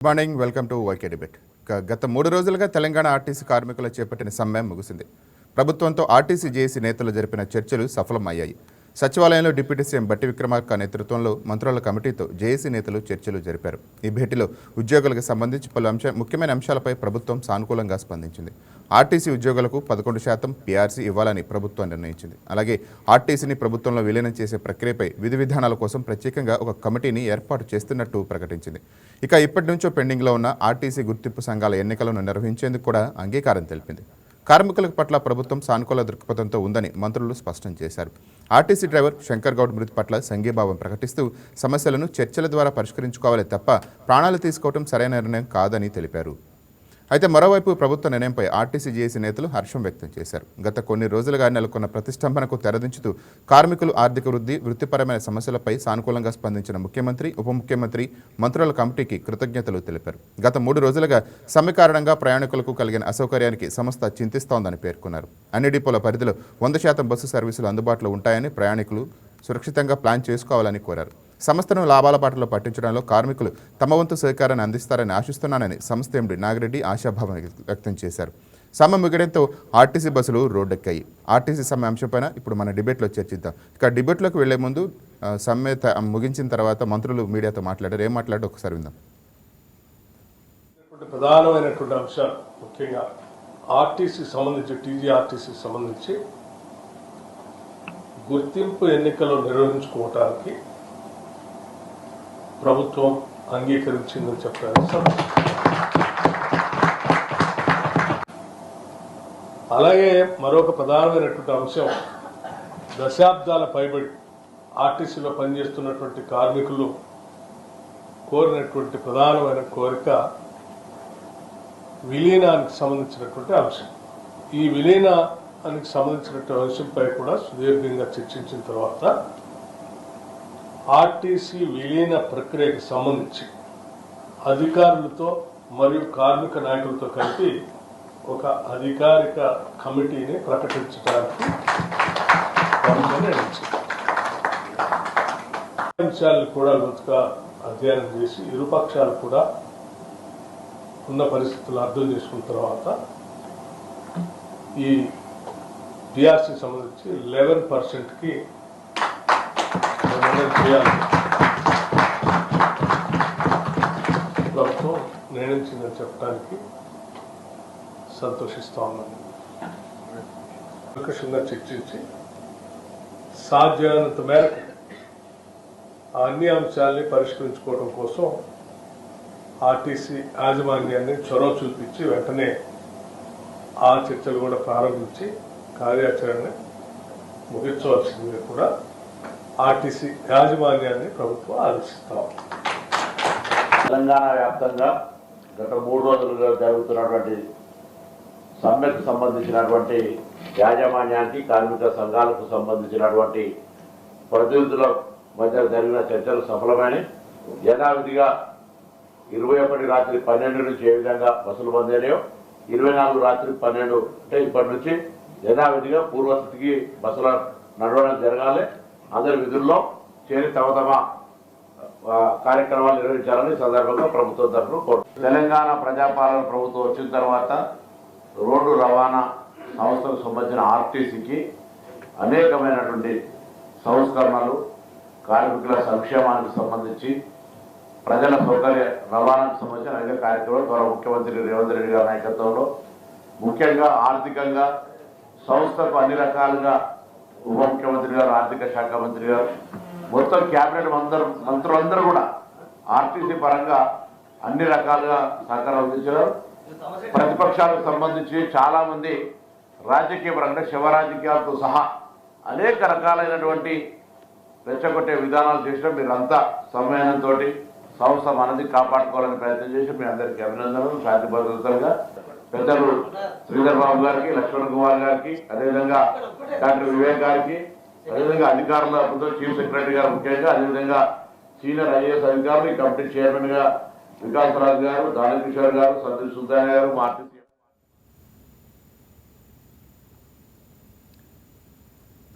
Morning welcome to YK debate. గత 3 రోజులుగా Telangana RTC కార్మికులు చేపట్టిన సమ్మె ముగిసింది. ప్రభుత్వంతో ఆర్టీసీ జేఏసీ నేతలు జరిపిన చర్చలు సఫలమయ్యాయి. సచివాలయంలో డిప్యూటీ సీఎం బట్టి విక్రమార్క నేతృత్వంలో మంత్రుల కమిటీతో జేఏసీ నేతలు చర్చలు జరిపారు. ఈ భేటీలో ఉద్యోగులకు సంబంధించి పలు ముఖ్యమైన అంశాలపై ప్రభుత్వం సానుకూలంగా స్పందించింది. ఆర్టీసీ ఉద్యోగులకు 11% పీఆర్సీ ఇవ్వాలని ప్రభుత్వం నిర్ణయించింది. అలాగే ఆర్టీసీని ప్రభుత్వంలో విలీనం చేసే ప్రక్రియపై విధి విధానాల కోసం ప్రత్యేకంగా ఒక కమిటీని ఏర్పాటు చేస్తున్నట్టు ప్రకటించింది. ఇక ఇప్పటి నుంచో పెండింగ్లో ఉన్న ఆర్టీసీ గుర్తింపు సంఘాల ఎన్నికలను నిర్వహించేందుకు కూడా అంగీకారం తెలిపింది. కార్మికుల పట్ల ప్రభుత్వం సానుకూల దృక్పథంతో ఉందని మంత్రులు స్పష్టం చేశారు. ఆర్టీసీ డ్రైవర్ శంకర్ గౌడ్ మృతి పట్ల సంఘీభావం ప్రకటిస్తూ సమస్యలను చర్చల ద్వారా పరిష్కరించుకోవాలి తప్ప ప్రాణాలు తీసుకోవడం సరైన నిర్ణయం కాదని తెలిపారు. అయితే మరోవైపు ప్రభుత్వ నిర్ణయంపై ఆర్టీసీ జేఏసీ నేతలు హర్షం వ్యక్తం చేశారు. గత కొన్ని రోజులుగా నెలకొన్న ప్రతిష్టంభనకు తెరదించుతూ కార్మికులు ఆర్థిక వృద్ధి, వృత్తిపరమైన సమస్యలపై సానుకూలంగా స్పందించిన ముఖ్యమంత్రి, ఉప ముఖ్యమంత్రి మంత్రుల కమిటీకి కృతజ్ఞతలు తెలిపారు. గత 3 రోజులుగా సమ్మె కారణంగా ప్రయాణికులకు కలిగిన అసౌకర్యానికి సంస్థ చింతిస్తోందని పేర్కొన్నారు. అన్ని డిపోల పరిధిలో 100% బస్సు సర్వీసులు అందుబాటులో ఉంటాయని, ప్రయాణికులు సురక్షితంగా ప్లాన్ చేసుకోవాలని కోరారు. సంస్థను లాభాల బాటలో పట్టించడంలో కార్మికులు తమ వంతు సహకారాన్ని అందిస్తారని ఆశిస్తున్నానని సంస్థ ఎండీ నాగిరెడ్డి ఆశాభావం వ్యక్తం చేశారు. సమ్మె ముగియడంతో ఆర్టీసీ బస్సులు రోడ్డెక్కాయి. ఆర్టీసీ సమ్మె అంశంపైన ఇప్పుడు మన డిబేట్లో చర్చిద్దాం. ఇక డిబేట్లోకి వెళ్లే ముందు సమ్మె ముగించిన తర్వాత మంత్రులు మీడియాతో మాట్లాడారు. ఏం మాట్లాడారు ఒకసారి విందాం. ప్రధానమైనటువంటి అంశాలు ముఖ్యంగా ఆర్టీసీ సంబంధించి, టీజీఆర్టీసీ సంబంధించి గుర్తింపు ఎన్నికలు నిర్వహించుకోవటానికి ప్రభుత్వం అంగీకరించిందని చెప్పారు. అలాగే మరొక ప్రధానమైనటువంటి అంశం, దశాబ్దాల పైబడి ఆర్టీసీలో పనిచేస్తున్నటువంటి కార్మికులు కోరినటువంటి ప్రధానమైన కోరిక విలీనానికి సంబంధించినటువంటి అంశం. ఈ విలీనానికి సంబంధించినటువంటి అంశంపై కూడా సుదీర్ఘంగా చర్చించిన తర్వాత ఆర్టీసీ విలీన ప్రక్రియకు సంబంధించి అధికారులతో మరియు కార్మిక నాయకులతో కలిపి ఒక అధికారిక కమిటీని ప్రకటించడానికి నిర్ణయించింది. అంశాలను కూడా లోతుగా అధ్యయనం చేసి ఇరుపక్షాలు కూడా ఉన్న పరిస్థితులు అర్థం చేసుకున్న తర్వాత ఈ పిఆర్సీ సంబంధించి 11%కి చేయాలి ప్రభుత్వం నిర్ణయించిందని చెప్పడానికి సంతోషిస్తా ఉన్నాను. ప్రకృషంగా చర్చించి సాధ్యమైనంత మేరకు అన్ని అంశాలని పరిష్కరించుకోవడం కోసం ఆర్టీసీ యాజమాన్యాన్ని చొరవ చూపించి వెంటనే ఆ చర్చలు కూడా ప్రారంభించి కార్యాచరణ ముగించవలసిందిగా కూడా ఆర్టీసీ యాజమాన్యాన్ని ప్రభుత్వం ఆదేశిస్తాం. తెలంగాణ వ్యాప్తంగా గత 3 రోజులుగా జరుగుతున్నటువంటి సమ్మెకు సంబంధించినటువంటి యాజమాన్యానికి, కార్మిక సంఘాలకు సంబంధించినటువంటి ప్రతినిధుల మధ్య జరిగిన చర్చలు సఫలమైన యథావిధిగా 21 రాత్రి 12 నుంచి ఏ విధంగా బస్సులు బంద్ అయినాయో 24 రాత్రి 12 అంటే ఇప్పటి నుంచి యథావిధిగా పూర్వస్థితికి బస్సుల నడవడం జరగాలి. అందరి విధుల్లో చేరి తమ కార్యక్రమాలు నిర్వహించాలని సందర్భంగా ప్రభుత్వం తరఫున కోరుతుంది. తెలంగాణ ప్రజాపాలన ప్రభుత్వం వచ్చిన తర్వాత రోడ్డు రవాణా సంస్థకు సంబంధించిన ఆర్టీసీకి అనేకమైనటువంటి సంస్కరణలు, కార్మికుల సంక్షేమానికి సంబంధించి, ప్రజల సౌకర్య రవాణాకు సంబంధించిన అనేక కార్యక్రమాలు గౌరవ ముఖ్యమంత్రి రేవంత్ రెడ్డి గారి నాయకత్వంలో ముఖ్యంగా ఆర్థికంగా సంస్థకు అన్ని రకాలుగా ఉప ముఖ్యమంత్రి గారు, ఆర్థిక శాఖ మంత్రి గారు, మొత్తం క్యాబినెట్ మంత్రులందరూ కూడా ఆర్టీసీ పరంగా అన్ని రకాలుగా సహకారం అందించారు. ప్రతిపక్షాలకు సంబంధించి చాలా మంది రాజకీయ పరంగా శివ రాజకీయాలతో సహా అనేక రకాలైనటువంటి రెచ్చగొట్టే విధానాలు చేసిన మీరంతా సమయంతో సంస్థ మనది కాపాడుకోవాలని ప్రయత్నం చేసి మీ అందరికీ అభినందనలు. శాంతి భద్రతలుగా పెద్దలు శ్రీధర్ బాబు గారికి, లక్ష్మణ్ కుమార్ గారికి, అదేవిధంగా డాక్టర్ వివేక్ గారికి, అదేవిధంగా అధికారుల చీఫ్ సెక్రటరీ గారు, ముఖ్యంగా అదేవిధంగా సీనియర్ ఐఏఎస్ అధికారులు, ఈ కమిటీ చైర్మన్ గా వికాసరాజు గారు, దానకిషోర్ గారు, సందీప్ సుల్తాన్ గారు, మార్టి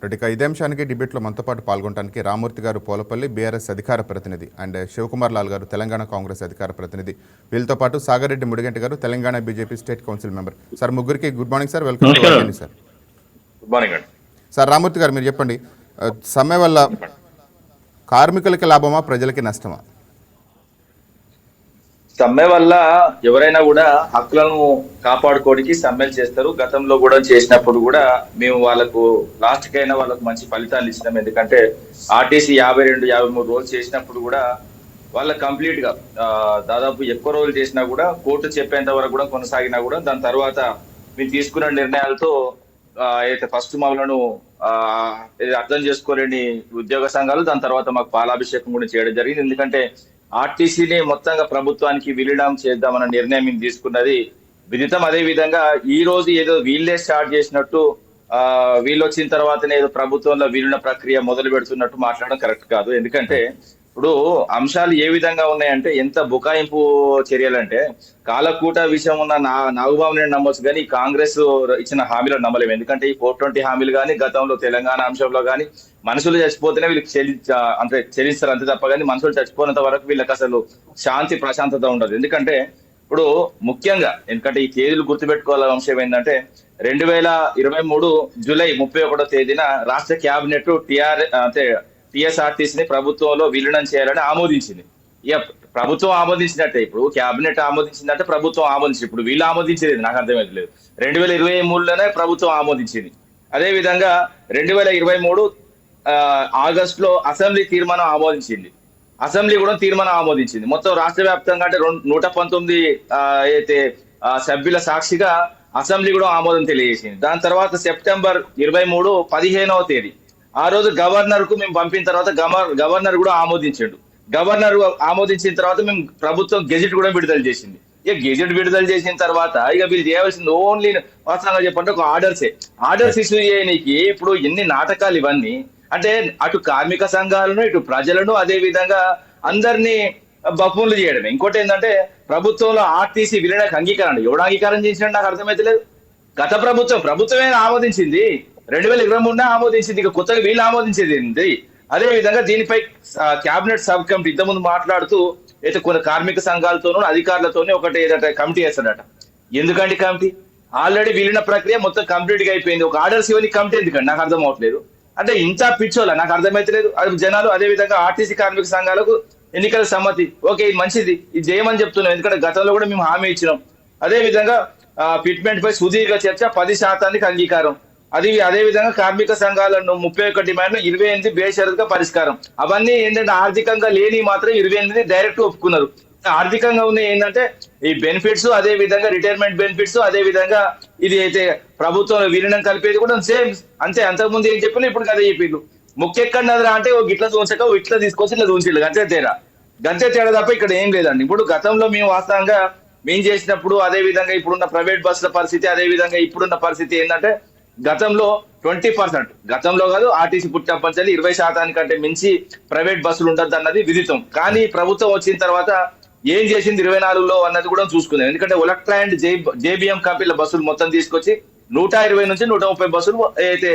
ఇక ఇదే అంశానికి డిబేట్లో మనతో పాటు పాల్గొనడానికి రామూర్తి గారు పోలపల్లి బీఆర్ఎస్ అధికార ప్రతినిధి అండ్ శివకుమార్ లాల్ గారు తెలంగాణ కాంగ్రెస్ అధికార ప్రతినిధి, వీళ్ళతో పాటు సాగర్ రెడ్డి ముడిగంటి గారు Telangana BJP state council member. Sir ముగ్గురికి good morning sir, welcome to Vahini sir. Good morning అండి. సార్ రామూర్తి గారు మీరు చెప్పండి, సమ్మె వల్ల కార్మికులకి లాభమా ప్రజలకి నష్టమా? సమ్మె వల్ల ఎవరైనా కూడా హక్కులను కాపాడుకోవడానికి సమ్మెలు చేస్తారు. గతంలో కూడా చేసినప్పుడు కూడా మేము వాళ్ళకు లాస్ట్ కైనా వాళ్ళకు మంచి ఫలితాలు ఇచ్చినాం. ఎందుకంటే ఆర్టీసీ 52-53 రోజులు చేసినప్పుడు కూడా వాళ్ళ కంప్లీట్ గా దాదాపు ఎక్కువ రోజులు చేసినా కూడా కోర్టు చెప్పేంత వరకు కూడా కొనసాగినా కూడా దాని తర్వాత మేము తీసుకున్న నిర్ణయాలతో అయితే ఫస్ట్ మమ్మల్ని అర్థం చేసుకోలేని ఉద్యోగ సంఘాలు దాని తర్వాత మాకు పాలాభిషేకం కూడా చేయడం జరిగింది. ఎందుకంటే ఆర్టీసీని మొత్తంగా ప్రభుత్వానికి విలీనం చేద్దామన్న నిర్ణయం మేము తీసుకున్నది విదితం. అదే విధంగా ఈ రోజు ఏదో వీళ్ళే స్టార్ట్ చేసినట్టు వీళ్ళు వచ్చిన తర్వాతనే ఏదో ప్రభుత్వంలో విలీన ప్రక్రియ మొదలు పెడుతున్నట్టు మాట్లాడడం కరెక్ట్ కాదు. ఎందుకంటే ఇప్పుడు అంశాలు ఏ విధంగా ఉన్నాయంటే ఎంత బుకాయింపు చర్యలంటే కాలకూట విషయం ఉన్న నాగుబాబుని నమ్మొచ్చు కానీ కాంగ్రెస్ ఇచ్చిన హామీలను నమ్మలేము. ఎందుకంటే ఈ 420 హామీలు కానీ గతంలో తెలంగాణ అంశంలో కానీ మనుషులు చచ్చిపోతేనే వీళ్ళకి చెల్లిస్తారు అంతే తప్ప కానీ మనుషులు చచ్చిపోయినంత వరకు వీళ్ళకి అసలు శాంతి ప్రశాంతత ఉండదు. ఎందుకంటే ఇప్పుడు ముఖ్యంగా ఎందుకంటే ఈ తేదీలు గుర్తుపెట్టుకోవాల్సిన అంశం ఏంటంటే 2023 జూలై 31వ తేదీన రాష్ట్ర క్యాబినెట్ టీఎస్ఆర్టీసీని ప్రభుత్వంలో విలీనం చేయాలని ఆమోదించింది. ఇక ప్రభుత్వం ఆమోదించినట్టే, ఇప్పుడు క్యాబినెట్ ఆమోదించిందంటే ప్రభుత్వం ఆమోదించింది. ఇప్పుడు వీళ్ళు ఆమోదించేది నాకు అర్థమైతలేదు. 2023లోనే ప్రభుత్వం ఆమోదించింది. అదే విధంగా 2023 ఆగస్టులో అసెంబ్లీ తీర్మానం ఆమోదించింది. అసెంబ్లీ కూడా తీర్మానం ఆమోదించింది. మొత్తం రాష్ట్ర వ్యాప్తంగా అంటే 119 అయితే సభ్యుల సాక్షిగా అసెంబ్లీ కూడా ఆమోదం తెలియజేసింది. దాని తర్వాత సెప్టెంబర్ 23 15వ తేదీ ఆ రోజు గవర్నర్ కు మేము పంపిన తర్వాత గవర్నర్ కూడా ఆమోదించాడు. గవర్నర్ ఆమోదించిన తర్వాత మేము ప్రభుత్వం గెజెట్ కూడా విడుదల చేసింది. ఇక గెజెట్ విడుదల చేసిన తర్వాత ఇక వీళ్ళు చేయవలసింది ఓన్లీ వాస్తవంగా చెప్పంటే ఒక ఆర్డర్స్ ఇష్యూ చేయడానికి ఇప్పుడు ఎన్ని నాటకాలు ఇవన్నీ అంటే అటు కార్మిక సంఘాలను ఇటు ప్రజలను అదే విధంగా అందరినీ బఫూన్లు చేయడమే. ఇంకోటి ఏంటంటే ప్రభుత్వంలో ఆర్టీసీ విలీనకు అంగీకారం ఎవడు అంగీకారం చేసినట్టు నాకు అర్థమైతలేదు. గత ప్రభుత్వమే ఆమోదించింది, 2023 ఆమోదించింది. ఇక కొత్తగా వీళ్ళు ఆమోదించేది ఏంటి? అదే విధంగా దీనిపై క్యాబినెట్ సబ్ కమిటీ ఇంతకుముందు మాట్లాడుతూ అయితే కొన్ని కార్మిక సంఘాలతోనూ అధికారులతోనే ఒకటి ఏదట కమిటీ వేస్తాడట. ఎందుకంటే కమిటీ ఆల్రెడీ విలీన ప్రక్రియ మొత్తం కంప్లీట్ గా అయిపోయింది. ఒక ఆర్డర్స్ ఇవన్నీ కమిటీ ఎందుకండి నాకు అర్థం అవట్లేదు. అంటే ఇంత పిచ్చోలా నాకు అర్థమైతలేదు. అది జనాలు అదే విధంగా ఆర్టీసీ కార్మిక సంఘాలకు ఎన్నికల సమ్మతి ఓకే ఇది మంచిది ఇది చేయమని చెప్తున్నాం. ఎందుకంటే గతంలో కూడా మేము హామీ ఇచ్చినాం. అదే విధంగా ఫిట్మెంట్ పై సుదీర్ఘ చర్చ 10% అంగీకారం. అదే విధంగా కార్మిక సంఘాలను 31 డిమాండ్లు 28 బేషరతుగా పరిష్కారం. అవన్నీ ఏంటంటే ఆర్థికంగా లేని మాత్రం 28 డైరెక్ట్ ఒప్పుకున్నారు. ఆర్థికంగా ఉన్నాయి ఏంటంటే ఈ బెనిఫిట్స్ అదే విధంగా రిటైర్మెంట్ బెనిఫిట్స్ అదే విధంగా ఇది అయితే ప్రభుత్వం విలీనం కలిపేది కూడా సేమ్ అంతే. అంతకుముందు ఏం చెప్పినా ఇప్పుడు అదే చెప్పిండు. ముఖ్యక్కడనదరా అంటే ఒక ఇట్లా చూసాక ఇట్లా తీసుకొచ్చి ఇట్లా చూసిళ్ళు గంతే తేడా తప్ప ఇక్కడ ఏం లేదండి. ఇప్పుడు గతంలో మేము వాస్తవంగా మేము చేసినప్పుడు అదే విధంగా ఇప్పుడున్న ప్రైవేట్ బస్సుల పరిస్థితి అదే విధంగా ఇప్పుడున్న పరిస్థితి ఏంటంటే గతంలో 20% గతంలో కాదు ఆర్టీసీ పుట్టినప్పటి 20% కంటే మించి ప్రైవేట్ బస్సులు ఉండద్దు అన్నది విదితం. కానీ ప్రభుత్వం వచ్చిన తర్వాత ఏం చేసింది 24లో అన్నది కూడా చూసుకుందాం. ఎందుకంటే ఒలక్ట్రా అండ్ జేబిఎం కంపెనీల బస్సులు మొత్తం తీసుకొచ్చి 120 నుంచి 130 బస్సులు అయితే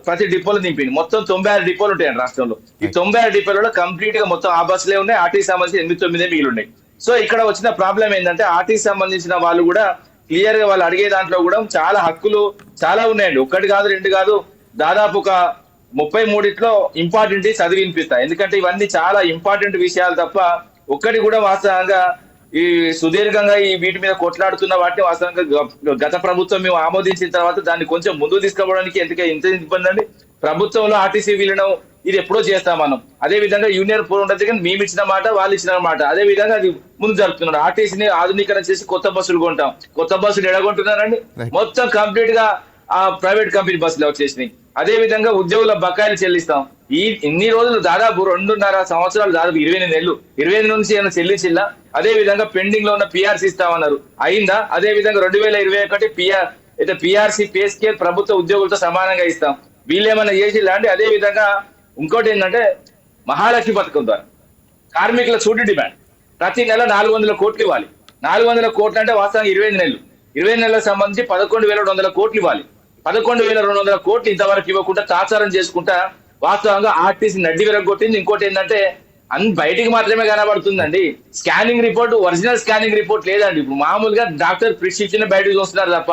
ప్రతి డిపోలో నింపింది. మొత్తం 96 డిపోలు ఉంటాయండి రాష్ట్రంలో. ఈ 96 డిపోలలో కంప్లీట్ గా మొత్తం ఆ బస్సులే ఉన్నాయి. ఆర్టీసీ సంబంధించి 8-9 మిగిలి ఉన్నాయి. సో ఇక్కడ వచ్చిన ప్రాబ్లం ఏంటంటే ఆర్టీసీ సంబంధించిన వాళ్ళు కూడా క్లియర్ గా వాళ్ళు అడిగే దాంట్లో కూడా చాలా హక్కులు చాలా ఉన్నాయండి. 1 కాదు 2 కాదు దాదాపు ఒక 33 ఇంపార్టెంట్ చదివి వినిపిస్తాయి. ఎందుకంటే ఇవన్నీ చాలా ఇంపార్టెంట్ విషయాలు తప్ప ఒక్కటి కూడా వాస్తవంగా ఈ సుదీర్ఘంగా ఈ వీటి మీద కొట్లాడుతున్న వాటిని వాస్తవంగా గత ప్రభుత్వం మేము ఆమోదించిన తర్వాత దాన్ని కొంచెం ముందుకు తీసుకుపోవడానికి ఇంత ఇబ్బంది అండి. ప్రభుత్వంలో ఆర్టీసీ విలీనం ఇది ఎప్పుడో చేస్తాం మనం. అదే విధంగా యూనియన్ పూర్ ఉంటుంది కానీ మేము ఇచ్చిన మాట వాళ్ళు ఇచ్చిన మాట అదే విధంగా అది ముందు జరుపుతున్నాడు. ఆర్టీసీని ఆధునీకరణ చేసి కొత్త బస్సులు కొంటాం. కొత్త బస్సులు ఎడగొంటున్నారండి. మొత్తం కంప్లీట్ గా ఆ ప్రైవేట్ కంపెనీ బస్సులు వచ్చేసినాయి. అదే విధంగా ఉద్యోగుల బకాయిలు చెల్లిస్తాం. ఇన్ని రోజులు దాదాపు 2.5 సంవత్సరాలు దాదాపు 28 నెలలు 28 నుంచి ఏమైనా చెల్లించిల్లా. అదే విధంగా పెండింగ్ లో ఉన్న పిఆర్సీ ఇస్తామన్నారు అయిందా? అదే విధంగా 2021 అయితే పిఆర్సీ పే స్కేల్ ప్రభుత్వ ఉద్యోగులతో సమానంగా ఇస్తాం. వీళ్ళేమన్నా చేసిల్లా అండి? అదే విధంగా ఇంకోటి ఏంటంటే మహాలక్ష్మి పథకం ద్వారా కార్మికుల సూటి డిమాండ్ ప్రతి నెల 400 కోట్లు ఇవ్వాలి. 400 కోట్లు అంటే వాస్తవంగా 25 నెలలు 25 నెలలకు సంబంధించి 11,100 కోట్లు ఇవ్వాలి. 11,200 కోట్లు ఇంతవరకు ఇవ్వకుండా తాచారం చేసుకుంటా వాస్తవంగా ఆర్టీసీ నడ్డి విరగొట్టింది. ఇంకోటి ఏంటంటే బయటికి మాత్రమే కనబడుతుందండి. Scanning report, original scanning report లేదండి. ఇప్పుడు మామూలుగా డాక్టర్ ప్రిస్క్రిప్షన్ బయటకు చూస్తున్నారు తప్ప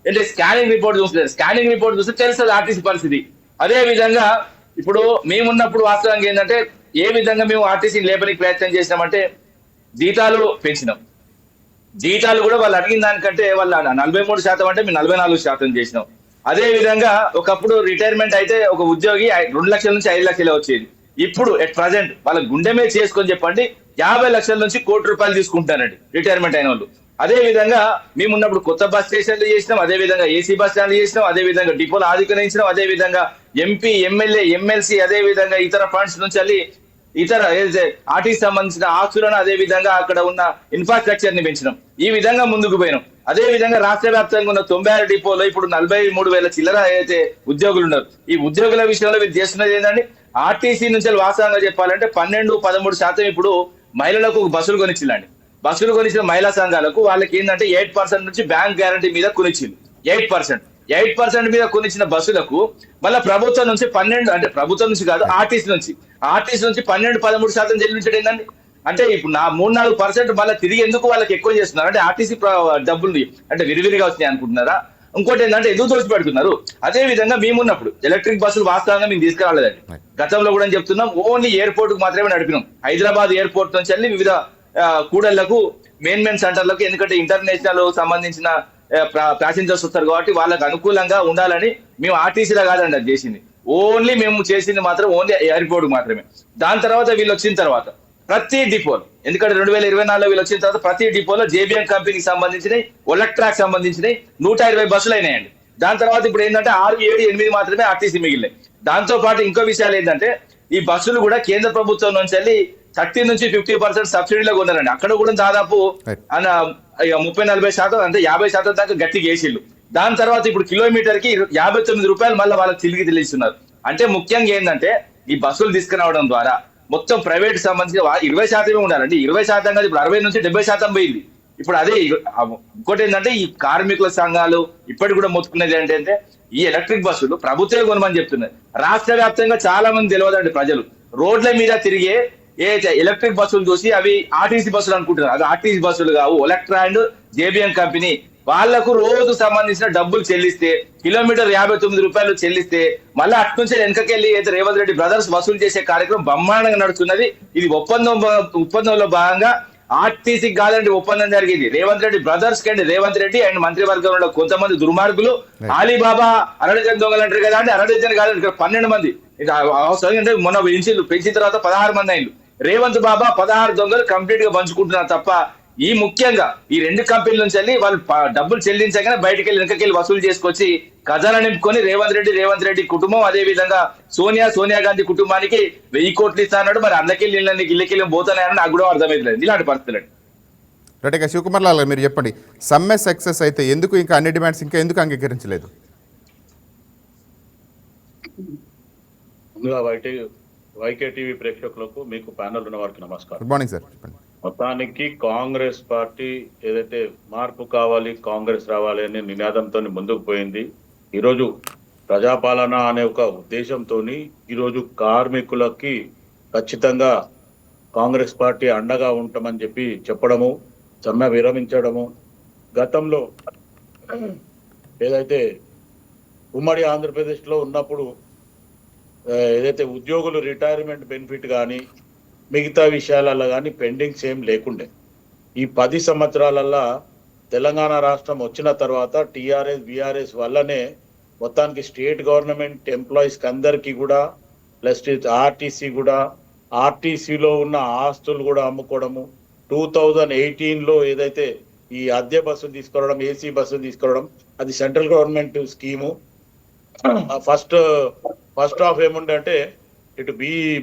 అంటే స్కానింగ్ రిపోర్ట్ చూస్తున్నారు. స్కానింగ్ రిపోర్ట్ చూస్తే తెలుస్తుంది ఆర్టీసీ పరిస్థితి. అదే విధంగా ఇప్పుడు మేమున్నప్పుడు వాస్తవంగా ఏంటంటే ఏ విధంగా మేము ఆర్టీసీని లేపడానికి ప్రయత్నం చేసినామంటే జీతాలు పెంచినాం. జీతాలు కూడా వాళ్ళు అడిగిన దానికంటే వాళ్ళ 43% అంటే మేము 44% చేసినాం. అదే విధంగా ఒకప్పుడు రిటైర్మెంట్ అయితే ఒక ఉద్యోగి 2 లక్షల నుంచి 5 లక్షలు వచ్చేది. ఇప్పుడు ఎట్ ప్రజెంట్ వాళ్ళ గుండె మీద చేసుకొని చెప్పండి 50 లక్షల నుంచి ₹1,00,00,000 తీసుకుంటారండి రిటైర్మెంట్ అయిన వాళ్ళు. అదే విధంగా మేము ఉన్నప్పుడు కొత్త బస్ స్టేషన్లు చేసినాం, అదే విధంగా ఏసీ బస్ స్టాండ్లు చేసినాం, అదే విధంగా డిపోలు ఆధునీకరించినాం, అదే విధంగా ఎంపీ, ఎమ్మెల్యే, ఎమ్మెల్సీ, అదే విధంగా ఇతర ఫండ్స్ నుంచి వెళ్ళి ఇతర ఆర్టీకి సంబంధించిన ఆస్తులను అదే విధంగా అక్కడ ఉన్న ఇన్ఫ్రాస్ట్రక్చర్ ని పెంచినాం. ఈ విధంగా ముందుకు పోయినాం. అదే విధంగా రాష్ట్ర వ్యాప్తంగా ఉన్న 96 డిపోలో ఇప్పుడు 43,000 చిల్లర అయితే ఉద్యోగులు ఉన్నారు. ఈ ఉద్యోగుల విషయంలో మీరు చేస్తున్నది ఏంటంటే ఆర్టీసీ నుంచి వాస్తవంగా చెప్పాలంటే 12-13% ఇప్పుడు మహిళలకు బస్సులు కొనిచ్చిల్లండి. బస్సులు కొనిచ్చిన మహిళా సంఘాలకు వాళ్ళకి ఏంటంటే 8% నుంచి బ్యాంక్ గ్యారంటీ మీద కొనిచ్చింది. 8% మీద కొనిచ్చిన బస్సులకు మళ్ళీ ప్రభుత్వం నుంచి 12 అంటే ప్రభుత్వం నుంచి కాదు ఆర్టీసీ నుంచి 12-13% చెల్లించడం ఏంటండి. అంటే ఇప్పుడు 3-4% మళ్ళీ తిరిగి ఎందుకు వాళ్ళకి ఎక్కువ చేస్తున్నారు అంటే ఆర్టీసీ డబ్బులు అంటే విరివిరిగా వస్తున్నాయి అనుకుంటున్నారా? ఇంకోటి ఏంటంటే ఎందుకు దోచి పెడుతున్నారు? అదే విధంగా మేమున్నప్పుడు ఎలక్ట్రిక్ బస్సులు వాస్తవంగా మేము తీసుకురాలేదండి. గతంలో కూడా చెప్తున్నాం, ఓన్లీ ఎయిర్పోర్ట్ కు మాత్రమే నడిపినాం. హైదరాబాద్ ఎయిర్పోర్ట్ నుంచి వెళ్ళి వివిధ కూడళ్లకు మెయిన్ సెంటర్లకు, ఎందుకంటే ఇంటర్నేషనల్ సంబంధించిన ప్యాసింజర్స్ వస్తారు కాబట్టి వాళ్ళకి అనుకూలంగా ఉండాలని మేము ఆర్టీసీలో కాదండి అది చేసింది. ఓన్లీ మేము చేసింది మాత్రం ఓన్లీ ఎయిర్పోర్ట్ మాత్రమే. దాని తర్వాత వీళ్ళు వచ్చిన తర్వాత ప్రతి డిపోలో, ఎందుకంటే 2024లో వీళ్ళు వచ్చిన తర్వాత ప్రతి డిపోలో జేబీఎం కంపెనీకి సంబంధించినవి, ఒలక్ట్రాక్ సంబంధించినవి 120 బస్సులు అయినాయండి. దాని తర్వాత ఇప్పుడు ఏంటంటే 6, 7, 8 మాత్రమే ఆర్టీసీ మిగిలినాయి. దాంతో పాటు ఇంకో విషయాలు ఏంటంటే ఈ బస్సులు కూడా కేంద్ర ప్రభుత్వం నుంచి వెళ్ళి 30-50% సబ్సిడీలో కొన్నారండి. అక్కడ కూడా దాదాపు 30-40% అంటే 50% దాకా గట్టిగా వేసిళ్ళు. దాని తర్వాత ఇప్పుడు కిలోమీటర్ కి ₹59 మళ్ళీ వాళ్ళకి తిరిగి తెలిస్తున్నారు. అంటే ముఖ్యంగా ఏంటంటే ఈ బస్సులు తీసుకురావడం ద్వారా మొత్తం ప్రైవేట్ సంబంధించిన 20% ఉండాలండి. 20% కాదు, ఇప్పుడు 60-70% పోయింది. ఇప్పుడు అదే ఇంకోటి ఏంటంటే ఈ కార్మికుల సంఘాలు ఇప్పటికి కూడా మొత్తుకునేది ఏంటంటే ఈ ఎలక్ట్రిక్ బస్సులు ప్రభుత్వమే కొనమని చెప్తున్నారు. రాష్ట్ర వ్యాప్తంగా చాలా మంది తెలియదండి ప్రజలు. రోడ్ల మీద తిరిగే ఏదైతే ఎలక్ట్రిక్ బస్సులు చూసి అవి ఆర్టీసీ బస్సులు అనుకుంటున్నారు. అది ఆర్టీసీ బస్సులు కావు. ఒలక్ట్రా అండ్ జేబీఎం కంపెనీ వాళ్లకు రోజు సంబంధించిన డబ్బులు చెల్లిస్తే కిలోమీటర్ ₹59 చెల్లిస్తే మళ్ళీ అటు నుంచి వెనకకెళ్ళి అయితే రేవంత్ రెడ్డి బ్రదర్స్ వసూలు చేసే కార్యక్రమం బ్రహ్మాండంగా నడుస్తున్నది. ఇది ఒప్పందంలో భాగంగా ఆర్టీసీ కాదండి ఒప్పందం జరిగింది. రేవంత్ రెడ్డి బ్రదర్స్ కండి రేవంత్ రెడ్డి అండ్ మంత్రివర్గంలో కొంతమంది దుర్మార్గులు అలీబాబా అరడజన్ దొంగలు అంటారు కదా అండి. అరడజన్ కాదండి, ఇక్కడ 12 మంది అంటే మొన్న పెంచిన తర్వాత 16 మంది అయింది. రేవంత్ బాబా 16 దొంగలు కంప్లీట్ గా పంచుకుంటున్నారు తప్ప ఈ ముఖ్యంగా ఈ 2 కంపెనీల నుంచి వెళ్ళి వాళ్ళు డబ్బులు చెల్లించగానే బయటకు వెళ్ళి వెనకకెళ్ళి వసూలు చేసుకొచ్చి ఖజానా నింపుకొని రేవంత్ రెడ్డి కుటుంబం, అదే విధంగా సోనియా గాంధీ కుటుంబానికి 1000 కోట్లు ఇస్తా అన్నాడు. మరి అందకెళ్ళి ఇళ్ళకెళ్ళి పోతానని నాకు కూడా అర్థమైతలేదు ఇలాంటి పరిస్థితులు. రైట్, ఇక శివకుమార్ లాల్ మీరు చెప్పండి, సమ్మె సక్సెస్ అయితే ఎందుకు ఇంకా అన్ని డిమాండ్స్ ఇంకా ఎందుకు అంగీకరించలేదు? ముందుగా వైకే టీవీ ప్రేక్షకులకు, మీకు ప్యానల్ ఉన్న వారికి నమస్కారం. Good morning sir. చెప్పండి. మొత్తానికి కాంగ్రెస్ పార్టీ ఏదైతే మార్పు కావాలి, కాంగ్రెస్ రావాలి అనే నినాదంతో ముందుకు పోయింది. ఈరోజు ప్రజాపాలన అనే ఒక ఉద్దేశంతో ఈరోజు కార్మికులకి ఖచ్చితంగా కాంగ్రెస్ పార్టీ అండగా ఉంటామని చెప్పడము, సమ్మె విరమించడము. గతంలో ఏదైతే ఉమ్మడి ఆంధ్రప్రదేశ్లో ఉన్నప్పుడు ఏదైతే ఉద్యోగులు రిటైర్మెంట్ బెనిఫిట్ కానీ మిగతా విషయాలలో కానీ పెండింగ్స్ ఏం లేకుండే. ఈ 10 సంవత్సరాలల్లో తెలంగాణ రాష్ట్రం వచ్చిన తర్వాత టీఆర్ఎస్ బీఆర్ఎస్ వల్లనే మొత్తానికి స్టేట్ గవర్నమెంట్ ఎంప్లాయీస్కి అందరికీ కూడా ప్లస్ ఆర్టీసీ కూడా ఆర్టీసీలో ఉన్న ఆస్తులు కూడా అమ్ముకోవడము. 2018లో ఏదైతే ఈ అద్దె బస్సులు తీసుకురావడం, ఏసీ బస్సులు తీసుకురావడం, అది central government scheme. First half ఏముండే అంటే ఇటు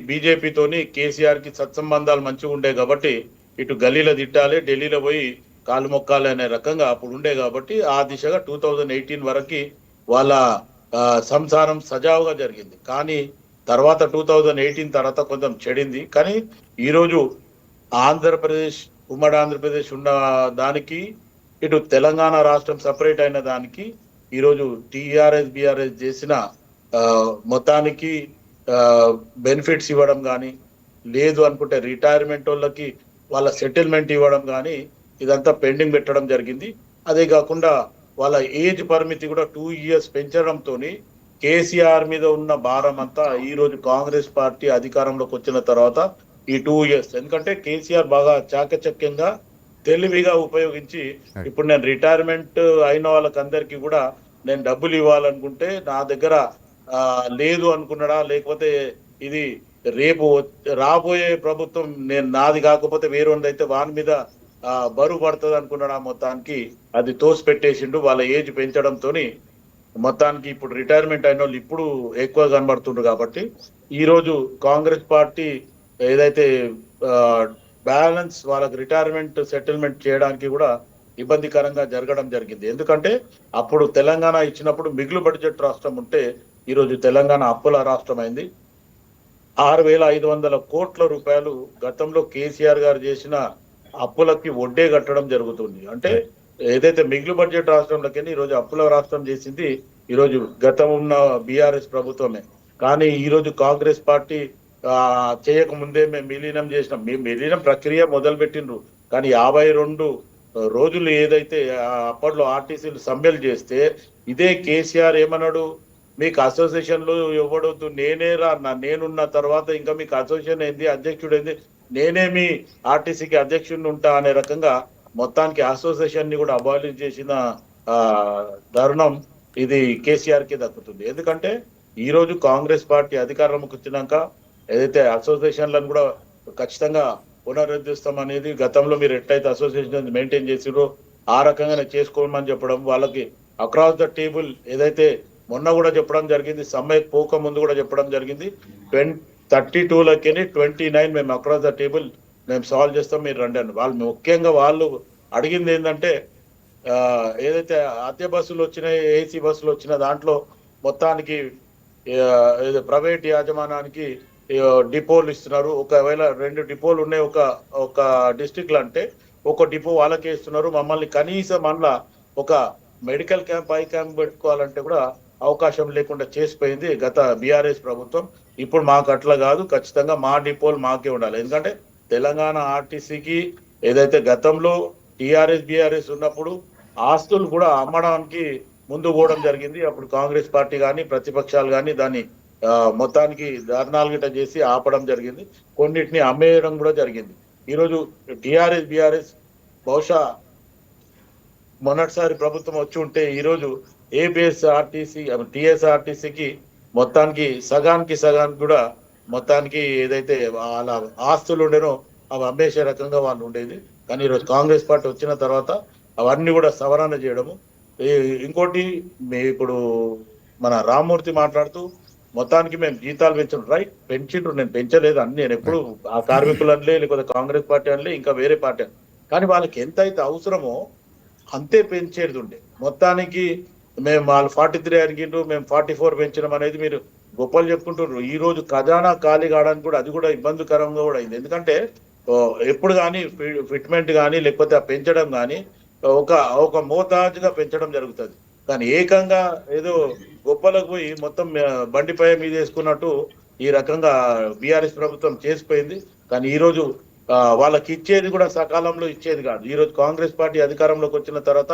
బీజేపీతోని కేసీఆర్ కి సత్సంబంధాలు మంచిగా ఉండే కాబట్టి ఇటు గల్లీలో తిట్టాలి, ఢిల్లీలో పోయి కాలు మొక్కాలి అనే రకంగా అప్పుడు ఉండే కాబట్టి ఆ దిశగా 2018 వరకు వాళ్ళ సంసారం సజావుగా జరిగింది. కానీ తర్వాత 2018 తర్వాత కొంచెం చెడింది. కానీ ఈరోజు ఉమ్మడి ఆంధ్రప్రదేశ్ ఉన్న దానికి ఇటు తెలంగాణ రాష్ట్రం సపరేట్ అయిన దానికి ఈరోజు టీఆర్ఎస్ బీఆర్ఎస్ చేసిన మొత్తానికి బెనిఫిట్స్ ఇవ్వడం కానీ, లేదు అనుకుంటే రిటైర్మెంట్ వాళ్ళకి వాళ్ళ సెటిల్మెంట్ ఇవ్వడం కానీ ఇదంతా పెండింగ్ పెట్టడం జరిగింది. అదే కాకుండా వాళ్ళ ఏజ్ పరిమితి కూడా 2 years పెంచడంతో కేసీఆర్ మీద ఉన్న భారం అంతా ఈ రోజు కాంగ్రెస్ పార్టీ అధికారంలోకి వచ్చిన తర్వాత ఈ 2 years, ఎందుకంటే కేసీఆర్ బాగా చాకచక్యంగా తెలివిగా ఉపయోగించి ఇప్పుడు నేను రిటైర్మెంట్ అయిన వాళ్ళకందరికీ కూడా నేను డబ్బులు ఇవ్వాలనుకుంటే నా దగ్గర లేదు అనుకున్నాడా, లేకపోతే ఇది రేపు రాబోయే ప్రభుత్వం నేను నాది కాకపోతే వేరొంది అయితే వాని మీద బరువు పడుతుంది అనుకున్నాడా, మొత్తానికి అది తోసి పెట్టేసిండు. వాళ్ళ ఏజ్ పెంచడంతో మొత్తానికి ఇప్పుడు రిటైర్మెంట్ అయిన వాళ్ళు ఇప్పుడు ఎక్కువ కనబడుతుండ్రు. కాబట్టి ఈ రోజు కాంగ్రెస్ పార్టీ ఏదైతే బ్యాలెన్స్ వాళ్ళకి రిటైర్మెంట్ సెటిల్మెంట్ చేయడానికి కూడా ఇబ్బందికరంగా జరగడం జరిగింది. ఎందుకంటే అప్పుడు తెలంగాణ ఇచ్చినప్పుడు మిగులు బడ్జెట్ రాష్ట్రం ఉంటే ఈరోజు తెలంగాణ అప్పుల రాష్ట్రం అయింది. 6,500 కోట్ల రూపాయలు గతంలో కేసీఆర్ గారు చేసిన అప్పులకి వడ్డే కట్టడం జరుగుతుంది. అంటే ఏదైతే మిగులు బడ్జెట్ రాష్ట్రంలోకి ఈరోజు అప్పుల రాష్ట్రం చేసింది ఈరోజు గతం ఉన్న బీఆర్ఎస్ ప్రభుత్వమే. కానీ ఈరోజు కాంగ్రెస్ పార్టీ చేయక ముందే మేము విలీనం చేసినాం. మేము విలీనం ప్రక్రియ మొదలు పెట్టిండ్రు, కానీ 52 రోజులు ఏదైతే అప్పట్లో ఆర్టీసీలు సమ్మెలు చేస్తే ఇదే కేసీఆర్ ఏమన్నాడు, మీకు అసోసియేషన్లు ఇవ్వడొద్దు, నేనే నేనున్న తర్వాత ఇంకా మీకు అసోసియేషన్ ఏంది, అధ్యక్షుడు ఏంది, నేనే మీ ఆర్టీసీకి అధ్యక్షుడిని ఉంటా అనే రకంగా మొత్తానికి అసోసియేషన్ ని కూడా అబాలిష్ చేసిన తరుణం ఇది కేసీఆర్ కి దక్కుతుంది. ఎందుకంటే ఈ రోజు కాంగ్రెస్ పార్టీ అధికారంలోకి వచ్చినాక ఏదైతే అసోసియేషన్లను కూడా ఖచ్చితంగా పునరుద్ధరిస్తాం అనేది, గతంలో మీరు ఎట్లయితే అసోసియేషన్ మెయింటైన్ చేసిరో ఆ రకంగానే చేసుకోమని చెప్పడం, వాళ్ళకి అక్రాస్ ద టేబుల్ ఏదైతే మొన్న కూడా చెప్పడం జరిగింది, సమ్మె పోక ముందు కూడా చెప్పడం జరిగింది, 32లకి 29 మేము అక్రాస్ ద టేబుల్ మేము సాల్వ్ చేస్తాం, మీరు రండి అని. వాళ్ళు ముఖ్యంగా వాళ్ళు అడిగింది ఏంటంటే ఏదైతే అద్దె బస్సులు వచ్చినాయి, ఏసీ బస్సులు వచ్చిన దాంట్లో మొత్తానికి ప్రైవేట్ యాజమాన్యానికి డిపోలు ఇస్తున్నారు. ఒకవేళ 2 డిపోలు ఉన్నాయి ఒక డిస్ట్రిక్ట్ లో అంటే ఒక డిపో వాళ్ళకే ఇస్తున్నారు. మమ్మల్ని కనీసం అందులో ఒక మెడికల్ క్యాంప్, ఐ క్యాంప్ పెట్టుకోవాలంటే కూడా అవకాశం లేకుండా చేసిపోయింది గత బీఆర్ఎస్ ప్రభుత్వం. ఇప్పుడు మాకు అట్లా కాదు, ఖచ్చితంగా మా డిపోలు మాకే ఉండాలి. ఎందుకంటే తెలంగాణ ఆర్టీసీకి ఏదైతే గతంలో టీఆర్ఎస్ బీఆర్ఎస్ ఉన్నప్పుడు ఆస్తులు కూడా అమ్మడానికి ముందు పోవడం జరిగింది. అప్పుడు కాంగ్రెస్ పార్టీ కానీ ప్రతిపక్షాలు కానీ దాన్ని మొత్తానికి ధర్నాలు గిట్ట చేసి ఆపడం జరిగింది, కొన్నిటిని అమ్మేయడం కూడా జరిగింది. ఈరోజు టీఆర్ఎస్ బీఆర్ఎస్ బహుశా మొన్నటిసారి ప్రభుత్వం వచ్చి ఉంటే ఈరోజు ఏపీఎస్ఆర్టీసీ టీఎస్ఆర్టీసీకి మొత్తానికి సగానికి కూడా మొత్తానికి ఏదైతే వాళ్ళ ఆస్తులు ఉండేనో అవి అమ్మేసే రకంగా వాళ్ళు ఉండేది. కానీ ఈరోజు కాంగ్రెస్ పార్టీ వచ్చిన తర్వాత అవన్నీ కూడా సవరణ చేయడము. ఇంకోటి ఇప్పుడు మన రామ్మూర్తి మాట్లాడుతూ మొత్తానికి మేము జీతాలు పెంచడం రైట్, పెంచిండ్రు, నేను పెంచలేదు అని నేను ఎప్పుడు ఆ కార్మికులనిలే లేకపోతే కాంగ్రెస్ పార్టీ అనలే ఇంకా వేరే పార్టీ అని, కానీ వాళ్ళకి ఎంత అయితే అవసరమో అంతే పెంచేది ఉండే. మొత్తానికి మేము వాళ్ళు 43 అడిగిండ్రు, మేము 44 పెంచడం అనేది మీరు గొప్పలు చెప్పుకుంటున్నారు. ఈ రోజు ఖజానా ఖాళీ కావడానికి కూడా అది కూడా ఇబ్బందికరంగా కూడా అయింది. ఎందుకంటే ఎప్పుడు కానీ ఫిట్మెంట్ కానీ లేకపోతే పెంచడం కానీ ఒక మోతాజుగా పెంచడం జరుగుతుంది. కానీ ఏకంగా ఏదో గొప్పలకు పోయి మొత్తం బండిపై మీద వేసుకున్నట్టు ఈ రకంగా బీఆర్ఎస్ ప్రభుత్వం చేసిపోయింది. కానీ ఈ రోజు వాళ్ళకి ఇచ్చేది కూడా సకాలంలో ఇచ్చేది కాదు. ఈ రోజు కాంగ్రెస్ పార్టీ అధికారంలోకి వచ్చిన తర్వాత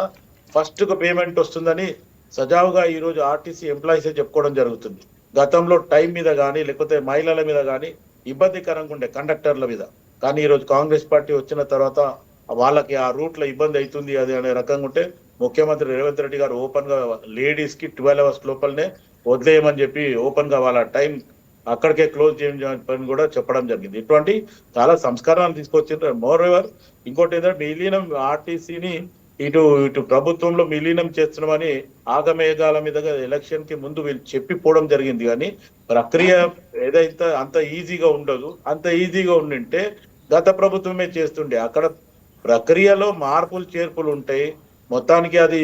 ఫస్ట్ పేమెంట్ వస్తుందని సజావుగా ఈ రోజు ఆర్టీసీ ఎంప్లాయీసే చెప్పుకోవడం జరుగుతుంది. గతంలో టైం మీద కానీ లేకపోతే మహిళల మీద కానీ ఇబ్బందికరంగా ఉండే కండక్టర్ల మీద, కానీ ఈ రోజు కాంగ్రెస్ పార్టీ వచ్చిన తర్వాత వాళ్ళకి ఆ రూట్లో ఇబ్బంది అవుతుంది అది అనే రకంగా ఉంటే ముఖ్యమంత్రి రేవంత్ రెడ్డి గారు ఓపెన్ గా లేడీస్ కి 12 hours లోపలనే వదిలేయమని చెప్పి ఓపెన్ గా వాళ్ళ టైం అక్కడికే క్లోజ్ చేయమని కూడా చెప్పడం జరిగింది. ఇటువంటి చాలా సంస్కారాలు తీసుకొచ్చిండ్రు. మోర్ ఎవర్ ఇంకోటి ఏంటంటే విలీనం ఆర్టీసీని ఇటు ప్రభుత్వంలో విలీనం చేస్తున్నామని ఆగమేఘాల మీదుగా ఎలక్షన్ కి ముందు వీళ్ళు చెప్పిపోవడం జరిగింది. కానీ ప్రక్రియ ఏదైతే అంత ఈజీగా ఉండదు, అంత ఈజీగా ఉండింటే గత ప్రభుత్వమే చేస్తుండే. అక్కడ ప్రక్రియలో మార్పులు చేర్పులు ఉంటాయి. మొత్తానికి అది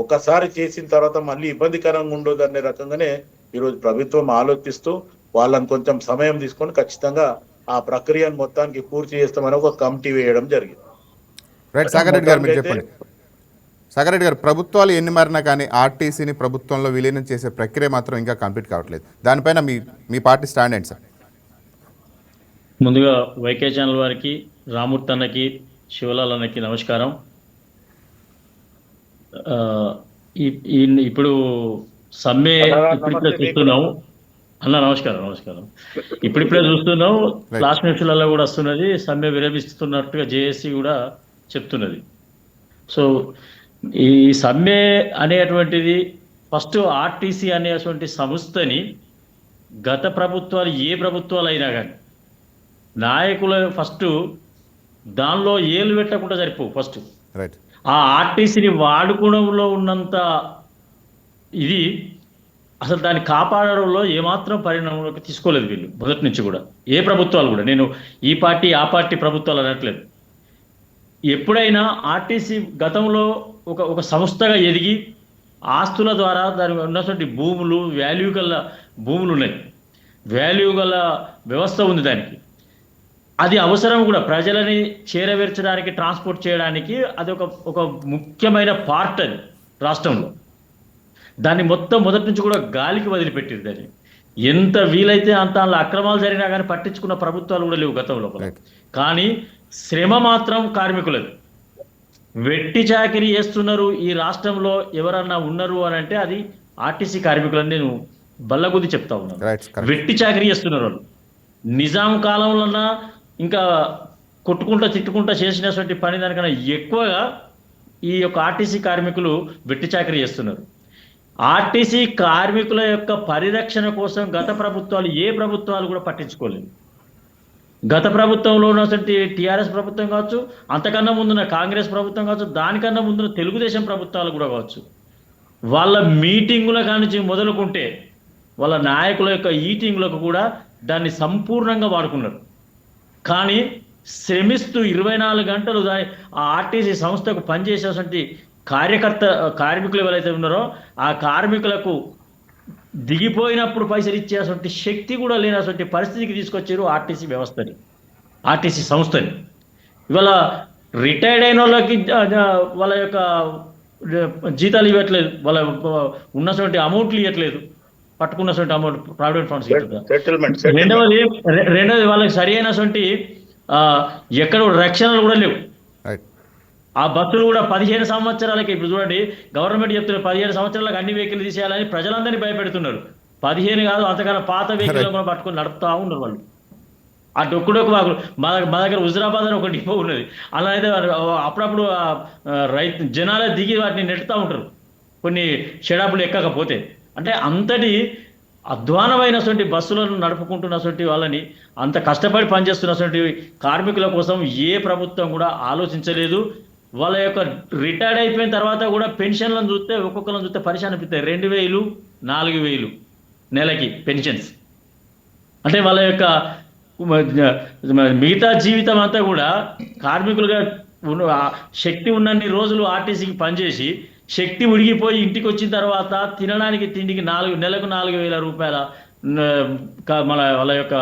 ఒకసారి చేసిన తర్వాత మళ్ళీ ఇబ్బందికరంగా ఉండదు అనే రకంగానే ఈరోజు ప్రభుత్వం ఆలోచిస్తూ వాళ్ళని కొంచెం సమయం తీసుకొని ఖచ్చితంగా ఆ ప్రక్రియను మొత్తానికి పూర్తి చేస్తామని ఒక కమిటీ వేయడం జరిగింది. రైట్, సాగర్ రెడ్డి గారు మీరు చెప్పండి. సాగరెడ్డి గారు, ప్రభుత్వాలు ఎన్ని మారినా కానీ ఆర్టీసీని ప్రభుత్వంలో విలీనం చేసే ప్రక్రియ మాత్రం ఇంకా కంప్లీట్ కావట్లేదు. దానిపైన మీ పార్టీ స్టాండ్ ఏంటి సార్? ముందుగా వైకే ఛానల్ వారికి, రామూర్తి అన్నకి, శివలాల్ అన్నకి నమస్కారం. ఇప్పుడు సమ్మె ఇప్పుడిప్పుడే చూస్తున్నాం అన్న. నమస్కారం. ఇప్పుడిప్పుడే చూస్తున్నాం, లాస్ట్ నిమిషాలలో కూడా వస్తున్నది, సమ్మె విరమిస్తున్నట్టుగా జేఏసీ కూడా చెప్తున్నది. సో ఈ సమ్మె అనేటువంటిది ఫస్ట్ ఆర్టీసీ అనేటువంటి సంస్థని గత ప్రభుత్వాలు ఏ ప్రభుత్వాలు అయినా కానీ నాయకులు ఫస్ట్ దానిలో ఏలు పెట్టకుండా సరిపోవు. First right. ఆ ఆర్టీసీని వాడుకోవడంలో ఉన్నంత ఇది అసలు దాన్ని కాపాడడంలో ఏమాత్రం పరిణామంలోకి తీసుకోలేదు వీళ్ళు మొదటి నుంచి కూడా, ఏ ప్రభుత్వాలు కూడా. నేను ఈ పార్టీ ఆ పార్టీ ప్రభుత్వాలు అనట్లేదు. ఎప్పుడైనా ఆర్టీసీ గతంలో ఒక సంస్థగా ఎదిగి ఆస్తుల ద్వారా దాని ఉన్నటువంటి భూములు, వాల్యూ గల భూములు ఉన్నాయి, వాల్యూ గల వ్యవస్థ ఉంది దానికి. అది అవసరం కూడా, ప్రజలని చేరవేర్చడానికి, ట్రాన్స్పోర్ట్ చేయడానికి అది ఒక ముఖ్యమైన పార్ట్ అది రాష్ట్రంలో. దాన్ని మొత్తం మొదటి నుంచి కూడా గాలికి వదిలిపెట్టింది. దాన్ని ఎంత వీలైతే అంత అక్రమాలు జరిగినా కానీ పట్టించుకున్న ప్రభుత్వాలు కూడా లేవు గతంలో. కానీ శ్రమ మాత్రం కార్మికులది. వెట్టి చాకిరీ చేస్తున్నారు ఈ రాష్ట్రంలో ఎవరన్నా ఉన్నారు అని అంటే అది ఆర్టీసీ కార్మికులని నేను బల్లగుద్ది చెప్తా ఉన్నాను. వెట్టి చాకిరీ చేస్తున్నారు వాళ్ళు. నిజాం కాలంలో ఇంకా కొట్టుకుంటా తిట్టుకుంటా చేసినటువంటి పని దానికన్నా ఎక్కువగా ఈ యొక్క ఆర్టీసీ కార్మికులు వెట్టి చాకిరీ చేస్తున్నారు. ఆర్టీసీ కార్మికుల యొక్క పరిరక్షణ కోసం గత ప్రభుత్వాలు ఏ ప్రభుత్వాలు కూడా పట్టించుకోలేదు. గత ప్రభుత్వంలో ఉన్నటువంటి టీఆర్ఎస్ ప్రభుత్వం కావచ్చు, అంతకన్నా ముందున్న కాంగ్రెస్ ప్రభుత్వం కావచ్చు, దానికన్నా ముందున్న తెలుగుదేశం ప్రభుత్వాలు కూడా కావచ్చు, వాళ్ళ మీటింగుల కానించి మొదలుకుంటే వాళ్ళ నాయకుల యొక్క ఈటింగులకు కూడా దాన్ని సంపూర్ణంగా వాడుకున్నారు. కానీ శ్రమిస్తూ 24 గంటలు ఆ ఆర్టీసీ సంస్థకు పనిచేసేటువంటి కార్మికులు ఎవరైతే ఉన్నారో ఆ కార్మికులకు దిగిపోయినప్పుడు పైసలు ఇచ్చేటువంటి శక్తి కూడా లేనటువంటి పరిస్థితికి తీసుకొచ్చారు ఆర్టీసీ వ్యవస్థని, ఆర్టీసీ సంస్థని. ఇవాళ రిటైర్డ్ అయిన వాళ్ళకి వాళ్ళ యొక్క జీతాలు ఇవ్వట్లేదు, వాళ్ళ ఉన్నటువంటి అమౌంట్లు ఇవ్వట్లేదు, పట్టుకున్నటువంటి అమౌంట్ ప్రావిడెంట్ ఫండ్స్. రెండవది వాళ్ళకి సరి అయినటువంటి ఎక్కడ రక్షణలు కూడా లేవు. ఆ బస్సులు కూడా 15 సంవత్సరాలకి, ఇప్పుడు చూడండి గవర్నమెంట్ చెప్తున్నారు 15 సంవత్సరాలకు అన్ని వెహికల్ తీసేయాలని ప్రజలందరినీ భయపెడుతున్నారు. 15 కాదు, అంతకన్నా పాత వెహికల్ కూడా పట్టుకొని నడుపుతా ఉన్నారు వాళ్ళు. ఆ డొక్కుడొక్కు మా దగ్గర హుజరాబాద్ అని ఒక డిపో ఉన్నది. అలా అయితే అప్పుడప్పుడు జనాలే దిగి వాటిని నెట్టుతూ ఉంటారు కొన్ని షెడాపులు ఎక్కకపోతే. అంటే అంతటి అధ్వానమైనటువంటి బస్సులను నడుపుకుంటున్నటువంటి వాళ్ళని, అంత కష్టపడి పనిచేస్తున్నటువంటి కార్మికుల కోసం ఏ ప్రభుత్వం కూడా ఆలోచించలేదు. వాళ్ళ యొక్క రిటైర్డ్ అయిపోయిన తర్వాత కూడా పెన్షన్లను చూస్తే ఒక్కొక్కరిని చూస్తే పరిశాన్ అనిపిస్తాయి. 2000, 4000 నెలకి పెన్షన్స్. అంటే వాళ్ళ యొక్క మిగతా జీవితం అంతా కూడా కార్మికులుగా శక్తి ఉన్నన్ని రోజులు ఆర్టీసీకి పనిచేసి శక్తి ఉడిగిపోయి ఇంటికి వచ్చిన తర్వాత తినడానికి తిండికి నెలకు 4000 రూపాయల వాళ్ళ యొక్క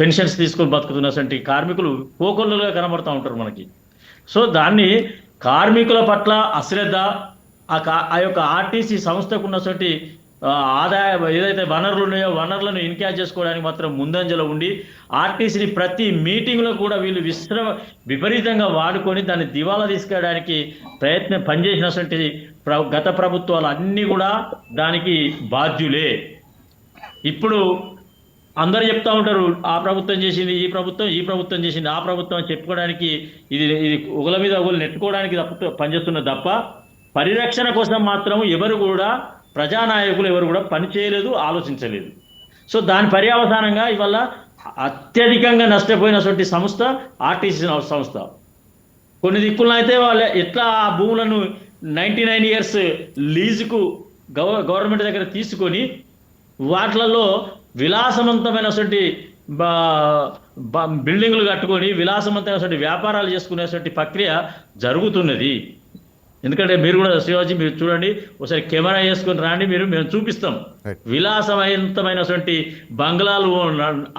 పెన్షన్స్ తీసుకొని బతుకుతున్నటువంటి కార్మికులు కోకొల్లుగా కనబడుతూ ఉంటారు మనకి. సో దాన్ని కార్మికుల పట్ల అశ్రద్ధ, ఆ యొక్క ఆర్టీసీ సంస్థకు ఉన్నటువంటి ఆదాయ ఏదైతే వనరులు ఉన్నాయో వనరులను ఇన్క్యాచ్ చేసుకోవడానికి మాత్రం ముందంజలో ఉండి ఆర్టీసీని ప్రతి మీటింగ్లో కూడా వీళ్ళు విపరీతంగా వాడుకొని దాన్ని దివాలా తీసుకెళ్ళడానికి పనిచేసినటువంటి గత ప్రభుత్వాలు అన్నీ కూడా దానికి బాధ్యులే. ఇప్పుడు అందరూ చెప్తా ఉంటారు ఆ ప్రభుత్వం చేసింది, ఈ ప్రభుత్వం చేసింది, ఆ ప్రభుత్వం చెప్పుకోవడానికి ఇది ఒకళ్ళ మీద ఒకళ్ళు నెట్టుకోవడానికి పనిచేస్తున్నది తప్ప పరిరక్షణ కోసం మాత్రం ఎవరు కూడా ప్రజానాయకులు ఎవరు కూడా పనిచేయలేదు, ఆలోచించలేదు. సో దాని పర్యవసానంగా ఇవాళ అత్యధికంగా నష్టపోయినటువంటి సంస్థ ఆర్టీసీ సంస్థ. కొన్ని దిక్కులను అయితే వాళ్ళు ఎట్లా ఆ భూములను 99 years లీజుకు గవర్నమెంట్ దగ్గర తీసుకొని వాటిలలో విలాసవంతమైనటువంటి బిల్డింగ్లు కట్టుకొని విలాసవంతమైనటువంటి వ్యాపారాలు చేసుకునేటువంటి ప్రక్రియ జరుగుతున్నది. ఎందుకంటే మీరు కూడా శివాజీ మీరు చూడండి, ఒకసారి కెమెరా వేసుకొని రాండి, మేము చూపిస్తాం. విలాసవంతమైనటువంటి బంగ్లాలు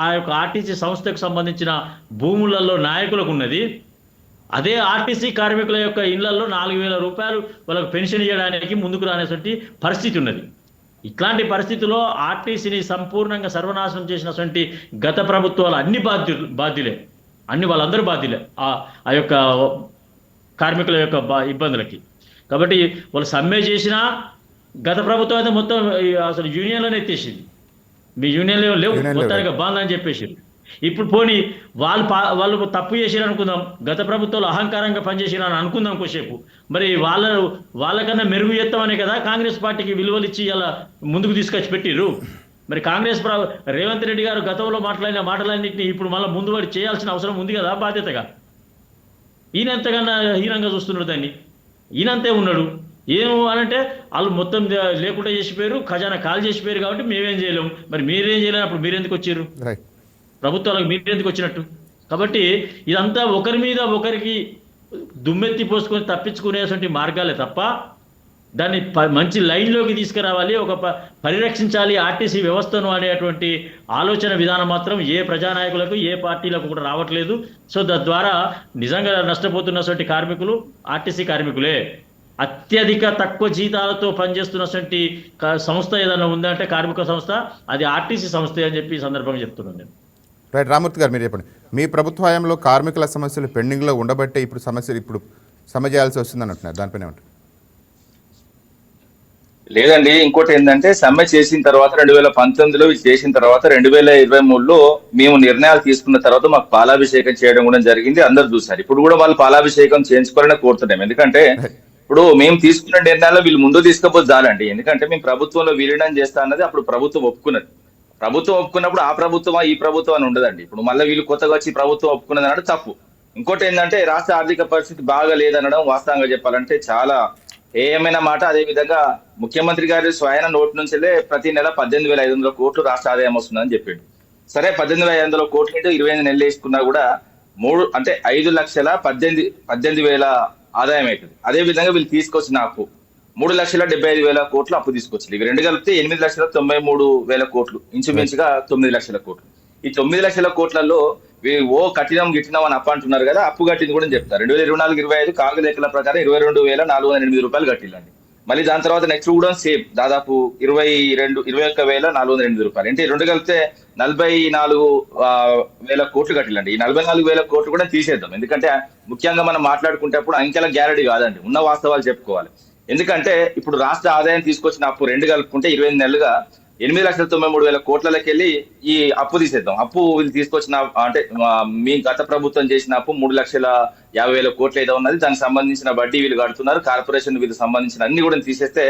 ఆ యొక్క ఆర్టీసీ సంస్థకు సంబంధించిన భూములలో నాయకులకు ఉన్నది. అదే ఆర్టీసీ కార్మికుల యొక్క ఇళ్లలో 4,000 రూపాయలు వాళ్ళకు పెన్షన్ ఇవ్వడానికి ముందుకు రానేటువంటి పరిస్థితి ఉన్నది. ఇట్లాంటి పరిస్థితుల్లో ఆర్టీసీని సంపూర్ణంగా సర్వనాశనం చేసినటువంటి గత ప్రభుత్వాలు అన్ని బాధ్యులే, వాళ్ళందరూ బాధ్యులే ఆ యొక్క కార్మికుల యొక్క ఇబ్బందులకి. కాబట్టి వాళ్ళు సమ్మె చేసినా గత ప్రభుత్వం అయితే మొత్తం అసలు యూనియన్లను ఎత్తేసింది. మీ యూనియన్లు లేవు, మొత్తానికి బంద్ అని చెప్పేసారు. ఇప్పుడు పోనీ వాళ్ళు తప్పు చేసిరు అనుకుందాం, గత ప్రభుత్వాలు అహంకారంగా పనిచేసిరు అని అనుకుందాం కొద్దిసేపు. మరి వాళ్ళకన్నా మెరుగు చేస్తామనే కదా కాంగ్రెస్ పార్టీకి విలువలు ఇచ్చి ఇలా ముందుకు తీసుకొచ్చి పెట్టిర్రు. మరి కాంగ్రెస్ రేవంత్ రెడ్డి గారు గతంలో మాట్లాడిన మాటలన్నింటినీ ఇప్పుడు మళ్ళీ ముందుబడి చేయాల్సిన అవసరం ఉంది కదా బాధ్యతగా. ఈయన ఎంతకన్నా హీనంగా చూస్తున్నాడు దాన్ని. ఈయనంతే ఉన్నాడు. ఏం అనంటే వాళ్ళు మొత్తం లేకుండా చేసిపోయారు, ఖజానా కాల్ చేసిపోయారు కాబట్టి మేమేం చేయలేము. మరి మీరేం చేయలేము, అప్పుడు మీరెందుకు వచ్చారు? ప్రభుత్వాలకు మీరెందుకు వచ్చినట్టు? కాబట్టి ఇదంతా ఒకరి మీద ఒకరికి దుమ్మెత్తి పోసుకొని తప్పించుకునేటువంటి మార్గాలే తప్ప దాన్ని మంచి లైన్లోకి తీసుకురావాలి, ఒక పరిరక్షించాలి ఆర్టీసీ వ్యవస్థను అనేటువంటి ఆలోచన విధానం మాత్రం ఏ ప్రజానాయకులకు ఏ పార్టీలకు కూడా రావట్లేదు. సో తద్వారా నిజంగా నష్టపోతున్నటువంటి కార్మికులు ఆర్టీసీ కార్మికులే. అత్యధిక తక్కువ జీతాలతో పనిచేస్తున్నటువంటి సంస్థ ఏదైనా ఉందంటే కార్మిక సంస్థ, అది ఆర్టీసీ సంస్థ అని చెప్పి ఈ సందర్భంగా చెప్తున్నాను నేను. రైట్, రామూర్తి గారు మీరు చెప్పండి. మీ ప్రభుత్వ హయాంలో కార్మికుల సమస్యలు పెండింగ్లో ఉండబట్టే ఇప్పుడు సమ్మె చేయాల్సి వస్తుందని అంటున్నారు, దానిపైన ఏమంటారు? లేదండి, ఇంకోటి ఏంటంటే సమ్మె చేసిన తర్వాత 2019లో చేసిన తర్వాత 2023లో మేము నిర్ణయాలు తీసుకున్న తర్వాత మాకు పాలాభిషేకం చేయడం కూడా జరిగింది, అందరు చూసారు. ఇప్పుడు కూడా వాళ్ళు పాలాభిషేకం చేయించుకోవాలని కోరుతున్నాం. ఎందుకంటే ఇప్పుడు మేము తీసుకున్న నిర్ణయాలు వీళ్ళు ముందు తీసుకపోతే చాలండి. ఎందుకంటే మేము ప్రభుత్వంలో విలీనం చేస్తా అన్నది అప్పుడు ప్రభుత్వం ఒప్పుకున్నది. ప్రభుత్వం ఒప్పుకున్నప్పుడు ఆ ప్రభుత్వమా ఈ ప్రభుత్వం అని ఉండదండి. ఇప్పుడు మళ్ళీ వీళ్ళు కొత్తగా వచ్చి ప్రభుత్వం ఒప్పుకున్నది అనడం తప్పు. ఇంకోటి ఏంటంటే రాష్ట్ర ఆర్థిక పరిస్థితి బాగా లేదనడం వాస్తవంగా చెప్పాలంటే చాలా ఏమైనా మాట. అదే విధంగా ముఖ్యమంత్రి గారి స్వయన నోటి నుంచే ప్రతి నెల 18,500 కోట్లు రాష్ట్ర ఆదాయం వస్తుందని చెప్పిండు. సరే, 18,500 కోట్లు అంటే 25 నెలలు వేసుకున్నా కూడా 5,18,000 ఆదాయం అవుతుంది. అదే విధంగా వీళ్ళు తీసుకొచ్చిన అప్పు 3,75,000 కోట్లు అప్పు తీసుకొచ్చింది. ఇవి రెండు కలిపితే 8,93,000 కోట్లు, ఇంచుమించుగా 9 లక్షల కోట్లు. ఈ 9 లక్షల కోట్లలో ఓ కఠినం గిట్టినం అని అప్పు అంటున్నారు కదా, అప్పు కట్టింది కూడా చెప్తారు. 2024-25 కాగు లెక్కల ప్రకారం 22,408 రూపాయలు కట్టిల్లండి. మళ్ళీ దాని తర్వాత నెక్స్ట్ కూడా సేమ్ దాదాపు 21,408 రూపాయలు. అంటే రెండు కలిపితే 44,000 కోట్లు కట్టిల్లండి. ఈ 44,000 కోట్లు కూడా తీసేద్దాం. ఎందుకంటే ముఖ్యంగా మనం మాట్లాడుకుంటేప్పుడు అంకెల గ్యారెంటీ కాదండి, ఉన్న వాస్తవాలు చెప్పుకోవాలి. ఎందుకంటే ఇప్పుడు రాష్ట్ర ఆదాయం తీసుకొచ్చిన అప్పు రెండు కలుపుకుంటే 25 నెలలుగా 8,93,000 కోట్లకి వెళ్ళి ఈ అప్పు తీసేద్దాం. అప్పు వీళ్ళు తీసుకొచ్చిన అంటే మీ గత ప్రభుత్వం చేసిన అప్పు 3,50,000 కోట్లు ఏదో ఉన్నది, దానికి సంబంధించిన వడ్డీ వీళ్ళు కడుతున్నారు, కార్పొరేషన్ వీళ్ళకి సంబంధించిన అన్ని కూడా తీసేస్తే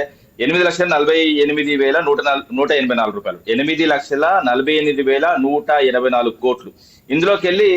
8,48,184 రూపాయలు, 8,48,184 కోట్లు. ఇందులోకి వెళ్ళి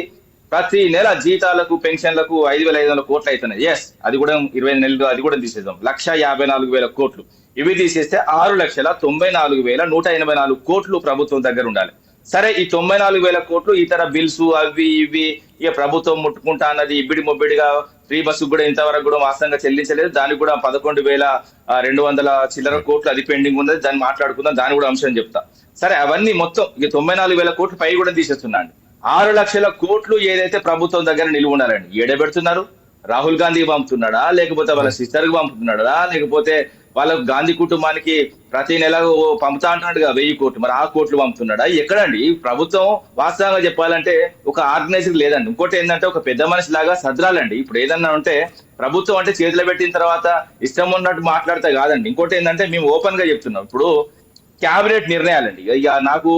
ప్రతి నెల జీతాలకు పెన్షన్లకు 5,500 కోట్లు అవుతున్నాయి. ఎస్, అది కూడా 20 నెలలు అది కూడా తీసేద్దాం. 1,54,000 కోట్లు ఇవి తీసేస్తే 6,94,184 కోట్లు ప్రభుత్వం దగ్గర ఉండాలి. సరే, ఈ 94,000 కోట్లు ఇతర బిల్స్ అవి ఇవి ఇక ప్రభుత్వం ముట్టుకుంటా అన్నది ఇబ్బడి మొబ్బడిగా ఫ్రీ బస్సు కూడా ఇంతవరకు కూడా వాస్తవంగా చెల్లించలేదు. దానికి కూడా 11,200 చిల్లర కోట్లు అది పెండింగ్ ఉన్నది, దాన్ని మాట్లాడుకుందాం, దాని కూడా అంశం చెప్తా. సరే, అవన్నీ మొత్తం ఇక 94,000 కోట్లు పై కూడా తీసేస్తున్నాండి. 6 లక్షల కోట్లు ఏదైతే ప్రభుత్వం దగ్గర నిలువ ఉండాలండి, ఏడబెడుతున్నారు. రాహుల్ గాంధీకి పంపుతున్నాడా, లేకపోతే వాళ్ళ సిస్టర్కి పంపుతున్నాడా, లేకపోతే వాళ్ళ గాంధీ కుటుంబానికి ప్రతి నెల పంపుతా అంటున్నాడుగా 1000 కోట్లు, మరి ఆ కోట్లు పంపుతున్నాడా? ఎక్కడండి ప్రభుత్వం? వాస్తవంగా చెప్పాలంటే ఒక ఆర్గనైజర్ లేదండి. ఇంకోటి ఏంటంటే ఒక పెద్ద మనిషి లాగా సద్రాలండి. ఇప్పుడు ఏదన్నా ఉంటే ప్రభుత్వం అంటే చేతిలో పెట్టిన తర్వాత ఇష్టం ఉన్నట్టు మాట్లాడితే కాదండి. ఇంకోటి ఏంటంటే మేము ఓపెన్ గా చెప్తున్నాం, ఇప్పుడు క్యాబినెట్ నిర్ణయాలండి. ఇక నాకు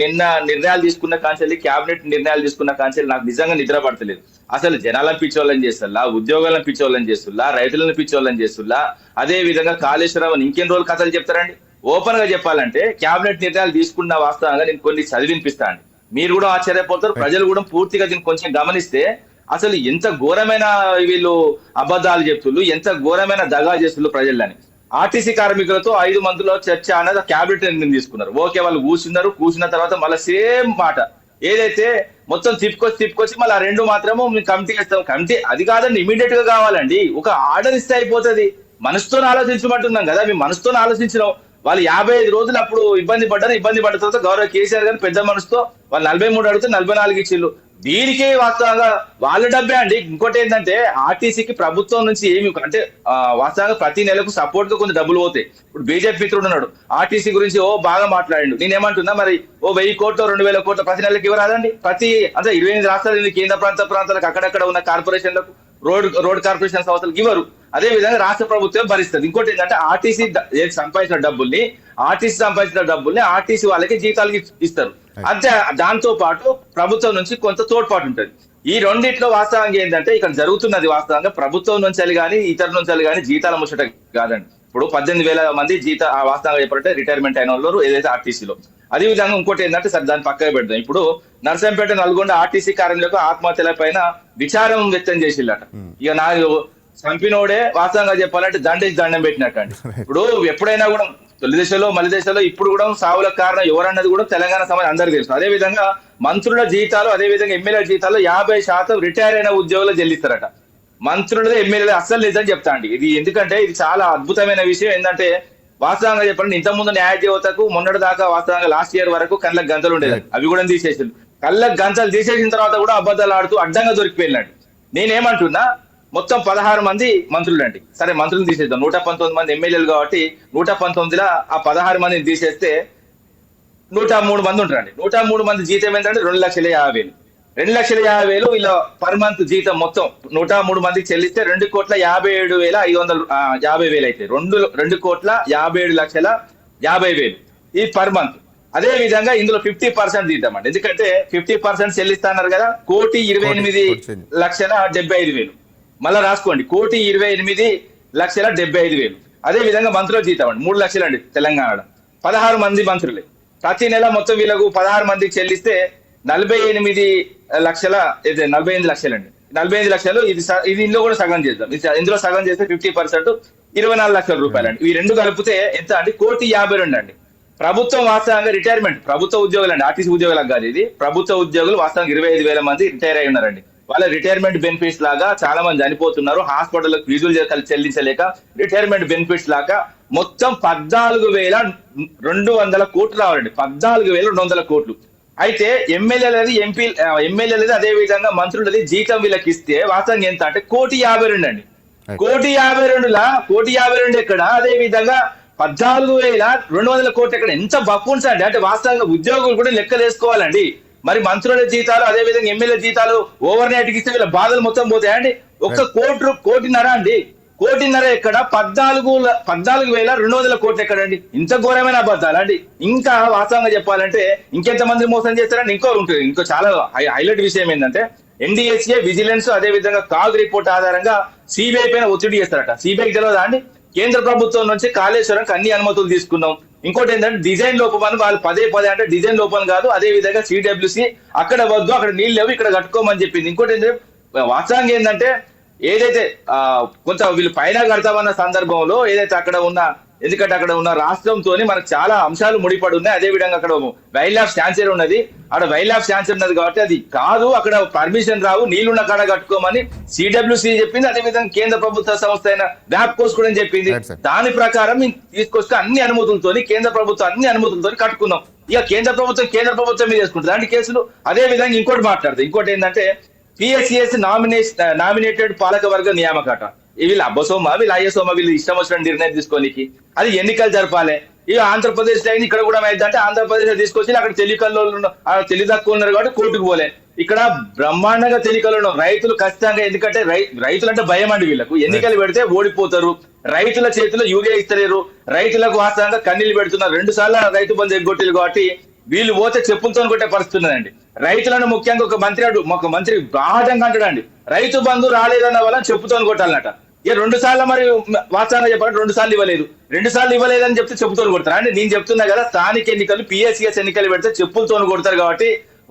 నిన్న నిర్ణయాలు తీసుకున్న కాంచెల్లి, క్యాబినెట్ నిర్ణయాలు తీసుకున్న కాంచెల్లి నాకు నిజంగా నిద్ర పడతలేదు. అసలు జనాలను పిచ్చోళ్ళని చేస్తుల్లా, ఉద్యోగాలను పిచ్చోళ్ళని చేస్తుల్లా, రైతులను పిచ్చోళ్ళని చేస్తుల్లా, అదే విధంగా కాళేశ్వరం ఇంకెన్ని రోజులు కథలు చెప్తారండి? ఓపెన్ గా చెప్పాలంటే క్యాబినెట్ నిర్ణయాలు తీసుకున్న వాస్తవంగా నేను కొన్ని చదివినిపిస్తా అండి, మీరు కూడా ఆశ్చర్యపోతారు, ప్రజలు కూడా పూర్తిగా దీన్ని కొంచెం గమనిస్తే అసలు ఎంత ఘోరమైన వీళ్ళు అబద్ధాలు చెప్తుళ్ళు, ఎంత ఘోరమైన దగా చేస్తుళ్ళు ప్రజలని. ఆర్టీసీ కార్మికులతో 5 మందిలో చర్చ అనేది క్యాబినెట్ నిర్ణయం తీసుకున్నారు. ఓకే, వాళ్ళు కూర్చున్న తర్వాత మళ్ళీ సేమ్ మాట ఏదైతే మొత్తం తిప్పుకొచ్చి మళ్ళీ ఆ 2 మాత్రము మేము కమిటీ ఇస్తాం. కమిటీ అది కాదండి, ఇమీడియట్ గా కావాలండి. ఒక ఆర్డర్ ఇస్తే అయిపోతుంది. మనసుతో ఆలోచించమంటున్నాం కదా, మేము మనసుతో ఆలోచించినాం. వాళ్ళు 55 రోజులు అప్పుడు ఇబ్బంది పడ్డ తర్వాత గౌరవ కేసీఆర్ గారు పెద్ద మనసుతో వాళ్ళు 43 అడిగితే 44 ఇచ్చిళ్ళు. దీనికి వాస్తవంగా వాళ్ళ డబ్బే అండి. ఇంకోటి ఏంటంటే ఆర్టీసీకి ప్రభుత్వం నుంచి ఏమి అంటే వాస్తవంగా ప్రతి నెలకు సపోర్ట్ గా కొన్ని డబ్బులు పోతాయి. ఇప్పుడు బీజేపీ మిత్రుడు ఉన్నాడు, ఆర్టీసీ గురించి బాగా మాట్లాడిండు. నేనేమంటున్నా, మరి 1000 కోట్లు 2000 కోట్లు ప్రతి నెలకి ఇవ్వరాదండి? ప్రతి అంటే 28 రాష్ట్రాలు కేంద్ర ప్రాంతాలకు అక్కడక్కడ ఉన్న కార్పొరేషన్లకు రోడ్ కార్పొరేషన్ సంస్థలకు ఇవ్వరు. అదే విధంగా రాష్ట్ర ప్రభుత్వం భరిస్తుంది. ఇంకోటి ఏంటంటే ఆర్టీసీ సంపాదించిన డబ్బుల్ని ఆర్టీసీ వాళ్ళకి జీతాలకి ఇస్తారు. అంతే, దాంతో పాటు ప్రభుత్వం నుంచి కొంత తోడ్పాటు ఉంటుంది. ఈ రెండిట్లో వాస్తవంగా ఏంటంటే ఇక్కడ జరుగుతున్నది వాస్తవంగా ప్రభుత్వం నుంచి కానీ ఇతర నుంచి కానీ జీతాల ముచ్చట కాదండి. ఇప్పుడు 18,000 మంది వాస్తవంగా చెప్పాలంటే రిటైర్మెంట్ అయిన వాళ్ళు ఏదైతే ఆర్టీసీలో. అదే విధంగా ఇంకోటి ఏంటంటే సరే దాన్ని పక్కన పెడదాం. ఇప్పుడు నర్సంపేట నల్గొండ ఆర్టీసీ కార్మికులకు ఆత్మహత్యల పైన విచారం వ్యక్తం చేసిల్లట. ఇక నాకు చంపినోడే వాస్తవంగా చెప్పాలంటే దండం పెట్టినట్టు అండి. ఇప్పుడు ఎప్పుడైనా కూడా తొలి దశలో మలి దశలో ఇప్పుడు కూడా సావులకు కారణం ఎవరన్నది కూడా తెలంగాణ సమాజం అందరికీ తెలుసు. అదే విధంగా మంత్రుల జీతాలు, అదే విధంగా ఎమ్మెల్యే జీతాలు 50% రిటైర్ అయిన ఉద్యోగులు చెల్లిస్తారట. మంత్రులదే ఎమ్మెల్యేలు అస్సలు లేదని చెప్తా అండి. ఇది ఎందుకంటే ఇది చాలా అద్భుతమైన విషయం. ఏంటంటే వాస్తవంగా చెప్పండి, ఇంతకుముందు న్యాయ దేవతకు మొన్నటి దాకా వాస్తవంగా లాస్ట్ ఇయర్ వరకు కళ్ళకు గంతలు ఉండేది, అవి కూడా తీసేసింది. కళ్ళకు గంతలు తీసేసిన తర్వాత కూడా అబద్ధాలు ఆడుతూ అడ్డంగా దొరికిపోయినాడు. నేనేమంటున్నా, మొత్తం 16 మంది మంత్రులు అండి. సరే మంత్రులు తీసేద్దాం, 119 మంది ఎమ్మెల్యేలు కాబట్టి 119లో ఆ 16 మందిని తీసేస్తే 103 మంది ఉంటారండి. 103 మంది జీతం ఏంటంటే 2,50,000. 2,50,000 వీళ్ళ పర్ మంత్ జీతం మొత్తం 103 మందికి చెల్లిస్తే 2,57,550 అయితే 2,57,50,000 ఈ పర్ మంత్. అదే విధంగా ఇందులో 50% తీద్దామండి, ఎందుకంటే 50% చెల్లిస్తున్నారు కదా. 1,28,75,000. మళ్ళా రాసుకోండి, 1,28,75,000. అదే విధంగా మంత్రుల జీతం అండి 3 లక్షలు అండి. తెలంగాణలో 16 మంది మంత్రులే. ప్రతి నెల మొత్తం వీళ్ళకు 16 మందికి చెల్లిస్తే 48 లక్షలు అండి. 45 లక్షలు. ఇది ఇందులో కూడా సగం చేద్దాం. ఇందులో సగం చేస్తే 50% 24 లక్షల రూపాయలు అండి. ఈ రెండు కలిపితే ఎంత అండి? 1,52,00,000 అండి. ప్రభుత్వం వాస్తవంగా రిటైర్మెంట్ ప్రభుత్వ ఉద్యోగులు అండి, ఆర్టీసీ ఉద్యోగులకు కాదు ఇది. ప్రభుత్వ ఉద్యోగులు వాస్తవంగా 25,000 మంది రిటైర్ అయి ఉన్నారండి. వాళ్ళ రిటైర్మెంట్ బెనిఫిట్స్ లాగా చాలా మంది చనిపోతున్నారు, హాస్పిటల్ ఫీజులు చెల్లించలేక రిటైర్మెంట్ బెనిఫిట్స్ లాగా మొత్తం 14,200 కోట్లు రావాలండి. 14,200 కోట్లు. అయితే ఎమ్మెల్యేలది అదే విధంగా మంత్రులది జీతం వీళ్ళకి ఇస్తే వాస్తవంగా ఎంత అంటే 1,52,00,000 అండి. 1,52,00,000 ఎక్కడ? అదే విధంగా 14,200 కోట్లు ఎక్కడ? ఎంత బఫూన్స్ అండి. అంటే వాస్తవంగా ఉద్యోగులు కూడా లెక్కలు వేసుకోవాలండి. మరి మంత్రుల జీతాలు అదే విధంగా ఎమ్మెల్యే జీతాలు ఓవర్ నైట్ కి ఇస్తే వీళ్ళ బాధలు మొత్తం పోతాయండి. 1,50,00,000 అండి. 1,50,00,000 ఎక్కడ? 14,200 కోట్లు ఎక్కడండి? ఇంత ఘోరమైన అబద్ధాలు అండి. ఇంకా వాస్తవంగా చెప్పాలంటే ఇంకెంత మంది మోసం చేస్తారండి. ఇంకో చాలా హైలైట్ విషయం ఏంటంటే NDSA, విజిలెన్స్ అదే విధంగా కాగ్ రిపోర్ట్ ఆధారంగా సిబిఐ పైన ఒత్తిడి చేస్తారట. సిబిఐకి తెలియదా అండి? కేంద్ర ప్రభుత్వం నుంచి కాళేశ్వరంకి అన్ని అనుమతులు తీసుకున్నాం. ఇంకోటి ఏంటంటే డిజైన్ లోపం అని వాళ్ళు పదే అంటే డిజైన్ లోపం కాదు, అదే విధంగా CWC అక్కడ వద్దు, అక్కడ నీళ్ళు లేవు, ఇక్కడ కట్టుకోమని చెప్పింది. ఇంకోటి ఏంటంటే వాస్తవంగా ఏంటంటే ఏదైతే కొంత వీళ్ళు పైన కడతామన్న సందర్భంలో ఏదైతే అక్కడ ఉన్న, ఎందుకంటే అక్కడ ఉన్న రాష్ట్రంతో మనకు చాలా అంశాలు ముడిపడి ఉన్నాయి. అదే విధంగా అక్కడ వైల్డ్ లైఫ్ శాంక్చురీ ఉన్నది, అక్కడ వైల్డ్ లైఫ్ శాంక్చురీ ఉన్నది కాబట్టి అది కాదు, అక్కడ పర్మిషన్ రావు, నీళ్లున్న కాడ కట్టుకోమని CWC చెప్పింది. అదే విధంగా కేంద్ర ప్రభుత్వ సంస్థ అయిన వ్యాప్కోస్ కూడా చెప్పింది. దాని ప్రకారం తీసుకొస్తే అన్ని అనుమతులతో కేంద్ర ప్రభుత్వం అన్ని అనుమతులతో కట్టుకున్నాం. ఇక కేంద్ర ప్రభుత్వం మీద చేసుకుంటుంది అంటే కేసులు. అదే విధంగా ఇంకోటి మాట్లాడుతుంది. ఇంకోటి ఏంటంటే PSCS నామినేటెడ్ పాలక వర్గ నియామకట. వీళ్ళు అబ్బసోమ, వీళ్ళు అయ్యసోమ, వీళ్ళు ఇష్టం వచ్చిన నిర్ణయం తీసుకోనికి అది ఎన్నికలు జరపాలి. ఇక ఆంధ్రప్రదేశ్ లో అయింది, ఇక్కడ కూడా అయిందంటే ఆంధ్రప్రదేశ్ లో తీసుకొచ్చి అక్కడ తెలివి తక్కువ ఉన్నారు కాబట్టి కోర్టుకు పోలే. ఇక్కడ బ్రహ్మాండంగా తెలికలు ఉన్నాం. రైతులు ఖచ్చితంగా, ఎందుకంటే రైతులు అంటే భయం అండి వీళ్ళకు. ఎన్నికలు పెడితే ఓడిపోతారు, రైతుల చేతిలో యూరియా ఇస్తలేరు, రైతులకు వాస్తవంగా కన్నీళ్లు పెడుతున్నారు. 2 సార్లు రైతు బంధు ఎగ్గొట్టిలు కాబట్టి వీళ్ళు పోతే చెప్పులతో కొట్టే పరిస్థితి ఉన్నదండి. రైతులను ముఖ్యంగా ఒక మంత్రి బాధంగా అంటాడండి, రైతు బంధు రాలేదన్న వల్ల చెప్పుతో కొట్టాలన్నట. ఇక 2 సార్లు మరి వాస్తవంగా చెప్పాలంటే 2 సార్లు ఇవ్వలేదు. 2 సార్లు ఇవ్వలేదని చెప్తే చెప్పుతో కొడతారు అండి. నేను చెప్తున్నా కదా, స్థానిక ఎన్నికలు PSCS ఎన్నికలు పెడితే చెప్పులతో కొడతారు కాబట్టి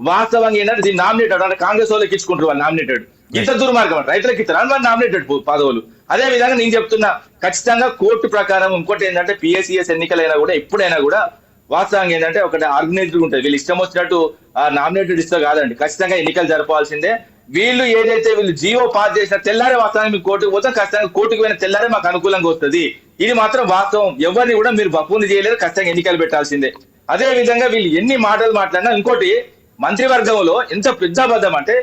వాస్తవంగా ఏంటంటే దీన్ని నామినేటెడ్ అంటే కాంగ్రెస్ వాళ్ళకి ఇచ్చుకుంటారు. వాళ్ళు నామినేటెడ్ ఇంత దుర్మార్గం అంటే రైతులకు ఇస్తారు వాళ్ళు నామినేటెడ్ పదవులు. అదే విధంగా నేను చెప్తున్నా ఖచ్చితంగా కోర్టు ప్రకారం. ఇంకోటి ఏంటంటే PSCS ఎన్నికలైనా కూడా ఎప్పుడైనా కూడా వాస్తవంగా ఏంటంటే ఒకటి ఆర్గనైజ్డ్ ఉంటుంది. వీళ్ళు ఇష్టం వచ్చినట్టు నామినేటెడ్ ఇస్తే కాదండి, ఖచ్చితంగా ఎన్నికలు జరపాల్సిందే. వీళ్ళు ఏదైతే వీళ్ళు జీవో పాస్ చేసిన తెల్లారే వాస్తవానికి మీకు కోర్టుకు పోతాం, ఖచ్చితంగా కోర్టుకు పోయిన తెల్లారే మాకు అనుకూలంగా వస్తుంది. ఇది మాత్రం వాస్తవం. ఎవరిని కూడా మీరు బఫూని చేయలేరు, ఖచ్చితంగా ఎన్నికలు పెట్టాల్సిందే. అదే విధంగా వీళ్ళు ఎన్ని మాటలు మాట్లాడినా ఇంకోటి మంత్రివర్గంలో ఎంత పెద్ద అబద్ధం అంటే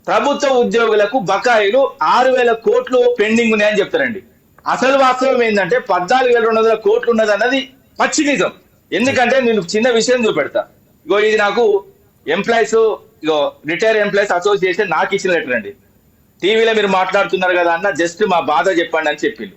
ప్రభుత్వ ఉద్యోగులకు బకాయిలు 6,000 కోట్లు పెండింగ్ ఉన్నాయని చెప్తారండి. అసలు వాస్తవం ఏంటంటే 14,200 కోట్లు ఉన్నది అన్నది పచ్చి నిజం. ఎందుకంటే నేను చిన్న విషయం చూపెడతా. ఇగో ఇది నాకు ఎంప్లాయీస్, ఇగో రిటైర్ ఎంప్లాయీస్ అసోసియేషన్ నాకు ఇచ్చిన లెటర్ అండి. టీవీలో మీరు మాట్లాడుతున్నారు కదా అన్న, జస్ట్ మా బాధ చెప్పండి అని చెప్పిండు.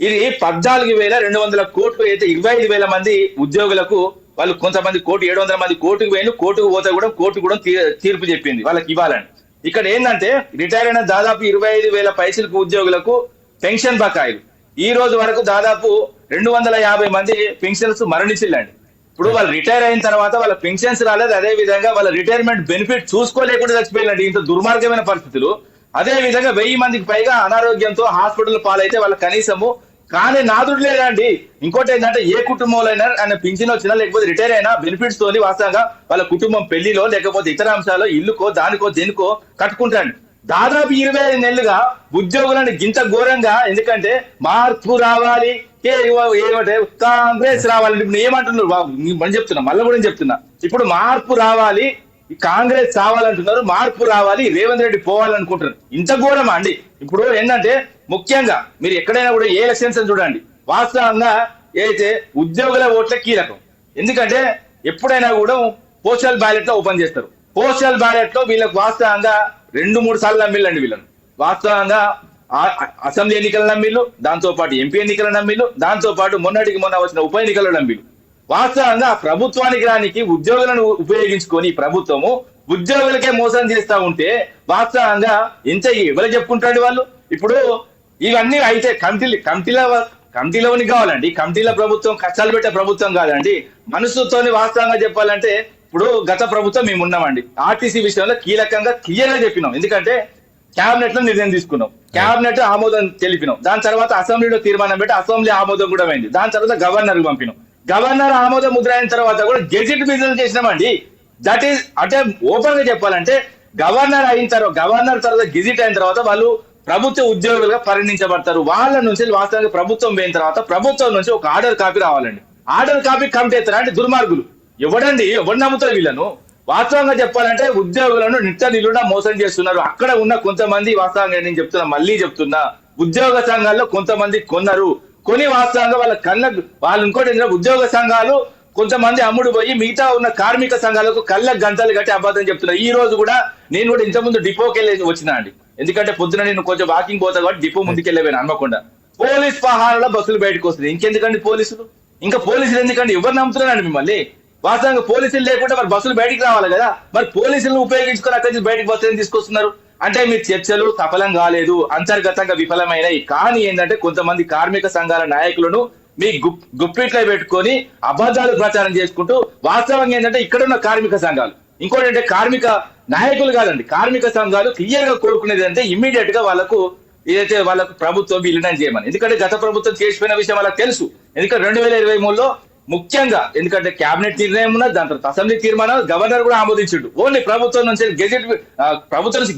ఇది 14,200 కోట్లు అయితే 25,000 మంది ఉద్యోగులకు వాళ్ళు కొంతమంది 1,700 మంది కోర్టుకు పోయిన, కోర్టుకు పోతే కూడా కోర్టు కూడా తీర్పు చెప్పింది వాళ్ళకి ఇవ్వాలని. ఇక్కడ ఏంటంటే రిటైర్ అయిన దాదాపు 25,000 పైసలకు ఉద్యోగులకు పెన్షన్ బకాయిలు ఈ రోజు వరకు దాదాపు 250 మంది పెన్షన్స్ మరణించిందండి. ఇప్పుడు వాళ్ళు రిటైర్ అయిన తర్వాత వాళ్ళ పెన్షన్స్ రాలేదు, అదే విధంగా వాళ్ళ రిటైర్మెంట్ బెనిఫిట్ చూసుకోలేకుండా చచ్చిపోయిందండి. ఇంత దుర్మార్గమైన పరిస్థితులు. అదే విధంగా 1000 మందికి పైగా అనారోగ్యంతో హాస్పిటల్ పాలైతే వాళ్ళ కనీసము కానీ నాదుడు లేదండి. ఇంకోటి ఏంటంటే ఏ కుటుంబంలో అయినా ఆయన పింఛన్ వచ్చినా లేకపోతే రిటైర్ అయినా బెనిఫిట్స్ తోని వాస్తవంగా వాళ్ళ కుటుంబం పెళ్లిలో లేకపోతే ఇతర అంశాల్లో ఇల్లుకో దానికో దేనికో కట్టుకుంటాడు. దాదాపు 25 నెలలుగా ఉద్యోగులను గింత ఘోరంగా, ఎందుకంటే మార్పు రావాలి, కాంగ్రెస్ రావాలి. ఇప్పుడు ఏమంటున్నారు చెప్తున్నా, మళ్ళీ కూడా చెప్తున్నా, ఇప్పుడు మార్పు రావాలి, కాంగ్రెస్ రావాలంటున్నారు, మార్పు రావాలి, రేవంత్ రెడ్డి పోవాలనుకుంటున్నారు. ఇంత ఘోరమా అండి? ఇప్పుడు ఏంటంటే ముఖ్యంగా మీరు ఎక్కడైనా కూడా ఏ ఎలక్షన్స్ చూడండి, వాస్తవంగా ఏదైతే ఉద్యోగుల ఓట్ల కీలకం. ఎందుకంటే ఎప్పుడైనా కూడా పోస్టల్ బ్యాలెట్ లో ఓపెన్ చేస్తారు. పోస్టల్ బ్యాలెట్ లో వీళ్ళకి వాస్తవంగా 2-3 సార్లు నమ్మిళ్ళండి వీళ్ళను. వాస్తవంగా అసెంబ్లీ ఎన్నికల నమ్మిళ్ళు, దాంతో పాటు ఎంపీ ఎన్నికల నమ్మిళ్ళు, దాంతో పాటు మొన్నటికి మొన్న వచ్చిన ఉప ఎన్నికల నమ్మిళ్ళు. వాస్తవంగా ప్రభుత్వానికి రానికి ఉద్యోగులను ఉపయోగించుకొని ప్రభుత్వము ఉద్యోగులకే మోసం చేస్తా ఉంటే వాస్తవంగా ఎంత ఎవరు చెప్పుకుంటాడు వాళ్ళు. ఇప్పుడు ఇవన్నీ అయితే కమిటీలోని కావాలండి. కమిటీల ప్రభుత్వం కష్టాలు పెట్టే ప్రభుత్వం కాదండి. మనసుతోని వాస్తవంగా చెప్పాలంటే ఇప్పుడు గత ప్రభుత్వం మేము ఉన్నామండి. ఆర్టీసీ విషయంలో కీలకంగా క్లియర్ గా చెప్పినాం. ఎందుకంటే క్యాబినెట్ లో నిర్ణయం తీసుకున్నాం, క్యాబినెట్ ఆమోదం తెలిపినాం, దాని తర్వాత అసెంబ్లీలో తీర్మానం పెట్టి అసెంబ్లీ ఆమోదం కూడా అయింది, దాని తర్వాత గవర్నర్ పంపినాం. గవర్నర్ ఆమోదం ముద్ర అయిన తర్వాత కూడా గెజిట్ బిజినెస్ చేసినామండి. దట్ ఈస్ అంటే ఓపెన్ గా చెప్పాలంటే గవర్నర్ తర్వాత గెజిట్ అయిన తర్వాత వాళ్ళు ప్రభుత్వ ఉద్యోగులుగా పరిగణించబడతారు. వాళ్ళ నుంచి వాస్తవంగా ప్రభుత్వం పోయిన తర్వాత ప్రభుత్వం నుంచి ఒక ఆర్డర్ కాపీ రావాలండి. ఆర్డర్ కాపీ కమిటీ ఎత్తారా అంటే దుర్మార్గులు ఎవరు నమ్ముతారు వీళ్ళను? వాస్తవంగా చెప్పాలంటే ఉద్యోగులను నిలుడా మోసం చేస్తున్నారు. అక్కడ ఉన్న కొంతమంది వాస్తవంగా నేను మళ్ళీ చెప్తున్నా ఉద్యోగ సంఘాల్లో కొంతమంది కొని వాస్తవంగా వాళ్ళు ఇంకోటి ఉద్యోగ సంఘాలు కొంతమంది అమ్ముడు పోయి మిగతా ఉన్న కార్మిక సంఘాలకు కళ్ళకు గంటలు కట్టి అబద్ధం చెప్తున్నారు. ఈ రోజు కూడా నేను కూడా ఇంతకుముందు డిపోకి వెళ్ళి వచ్చినా అండి. ఎందుకంటే పొద్దున నేను కొంచెం వాకింగ్ పోతా కాబట్టి డిపో ముందుకెళ్ళిపోయాను హన్మకొండ. పోలీస్ పహారాలో బస్సులు బయటకు వస్తున్నాయి. ఇంకెందుకండి పోలీసులు? ఇంకా పోలీసులు ఎందుకండి? ఎవరు నమ్ముతున్నారండి మిమ్మల్ని? వాస్తవంగా పోలీసులు లేకుండా మరి బస్సులు బయటికి రావాలి కదా, మరి పోలీసులను ఉపయోగించుకొని అక్కడి నుంచి బయటకు బస్సులను తీసుకొస్తున్నారు. అంటే మీ చర్చలు సఫలం కాలేదు, అంతర్గతంగా విఫలమైనాయి. కానీ ఏంటంటే కొంతమంది కార్మిక సంఘాల నాయకులను మీ గుప్పిట్లో పెట్టుకొని అబద్ధాలు ప్రచారం చేసుకుంటూ వాస్తవంగా ఏంటంటే ఇక్కడ ఉన్న కార్మిక సంఘాలు ఇంకోటి అంటే కార్మిక నాయకులు కాదండి, కార్మిక సంఘాలు క్లియర్ గా కోరుకునేది అంటే ఇమ్మీడియట్ గా వాళ్ళకు ఏదైతే వాళ్ళకు ప్రభుత్వం విలీనం చేయమని. ఎందుకంటే గత ప్రభుత్వం చేసిపోయిన విషయం వాళ్ళకి తెలుసు. ఎందుకంటే 2023లో ముఖ్యంగా ఎందుకంటే క్యాబినెట్ నిర్ణయం ఉన్నది, దాని తర్వాత అసెంబ్లీ తీర్మానం గవర్నర్ కూడా ఆమోదించుడు. ఓన్లీ ప్రభుత్వం నుంచి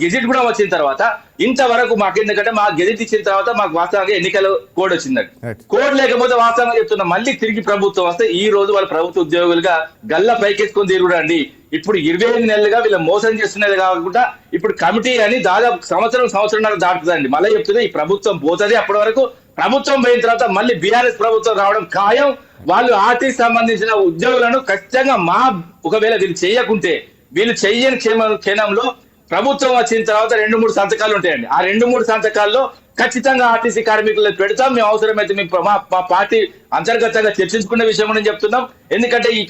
గెజిట్ కూడా వచ్చిన తర్వాత ఇంతవరకు మాకు ఎందుకంటే మా గెజిట్ ఇచ్చిన తర్వాత మాకు వాస్తవంగా ఎన్నికల కోడ్ వచ్చిందండి. కోడ్ లేకపోతే వాస్తవంగా చెప్తున్నా మళ్ళీ తిరిగి ప్రభుత్వం వస్తే ఈ రోజు వాళ్ళ ప్రభుత్వ ఉద్యోగులుగా గల్ల పైకెత్తుకొని తిరుగుడండి. ఇప్పుడు 25 నెలలుగా వీళ్ళ మోసం చేస్తున్నది కాకుండా ఇప్పుడు కమిటీ అని దాదాపు సంవత్సరంన్నర దాటుతుందండి. మళ్ళీ చెప్తున్నా ఈ ప్రభుత్వం పోతుంది. అప్పటి వరకు ప్రభుత్వం పోయిన తర్వాత మళ్ళీ బీఆర్ఎస్ ప్రభుత్వం రావడం ఖాయం. వాళ్ళు ఆర్టీసీ సంబంధించిన ఉద్యోగులను ఖచ్చితంగా ఒకవేళ వీళ్ళు చేయకుంటే వీళ్ళు చెయ్యని క్షణంలో ప్రభుత్వం వచ్చిన తర్వాత 2-3 సంతకాలు ఉంటాయండి. ఆ 2-3 సంతకాల్లో ఖచ్చితంగా ఆర్టీసీ కార్మికులను పెడతాం. మేము అవసరమైతే మా పార్టీ అంతర్గతంగా చర్చించుకునే విషయం నేను చెప్తున్నాం. ఎందుకంటే ఈ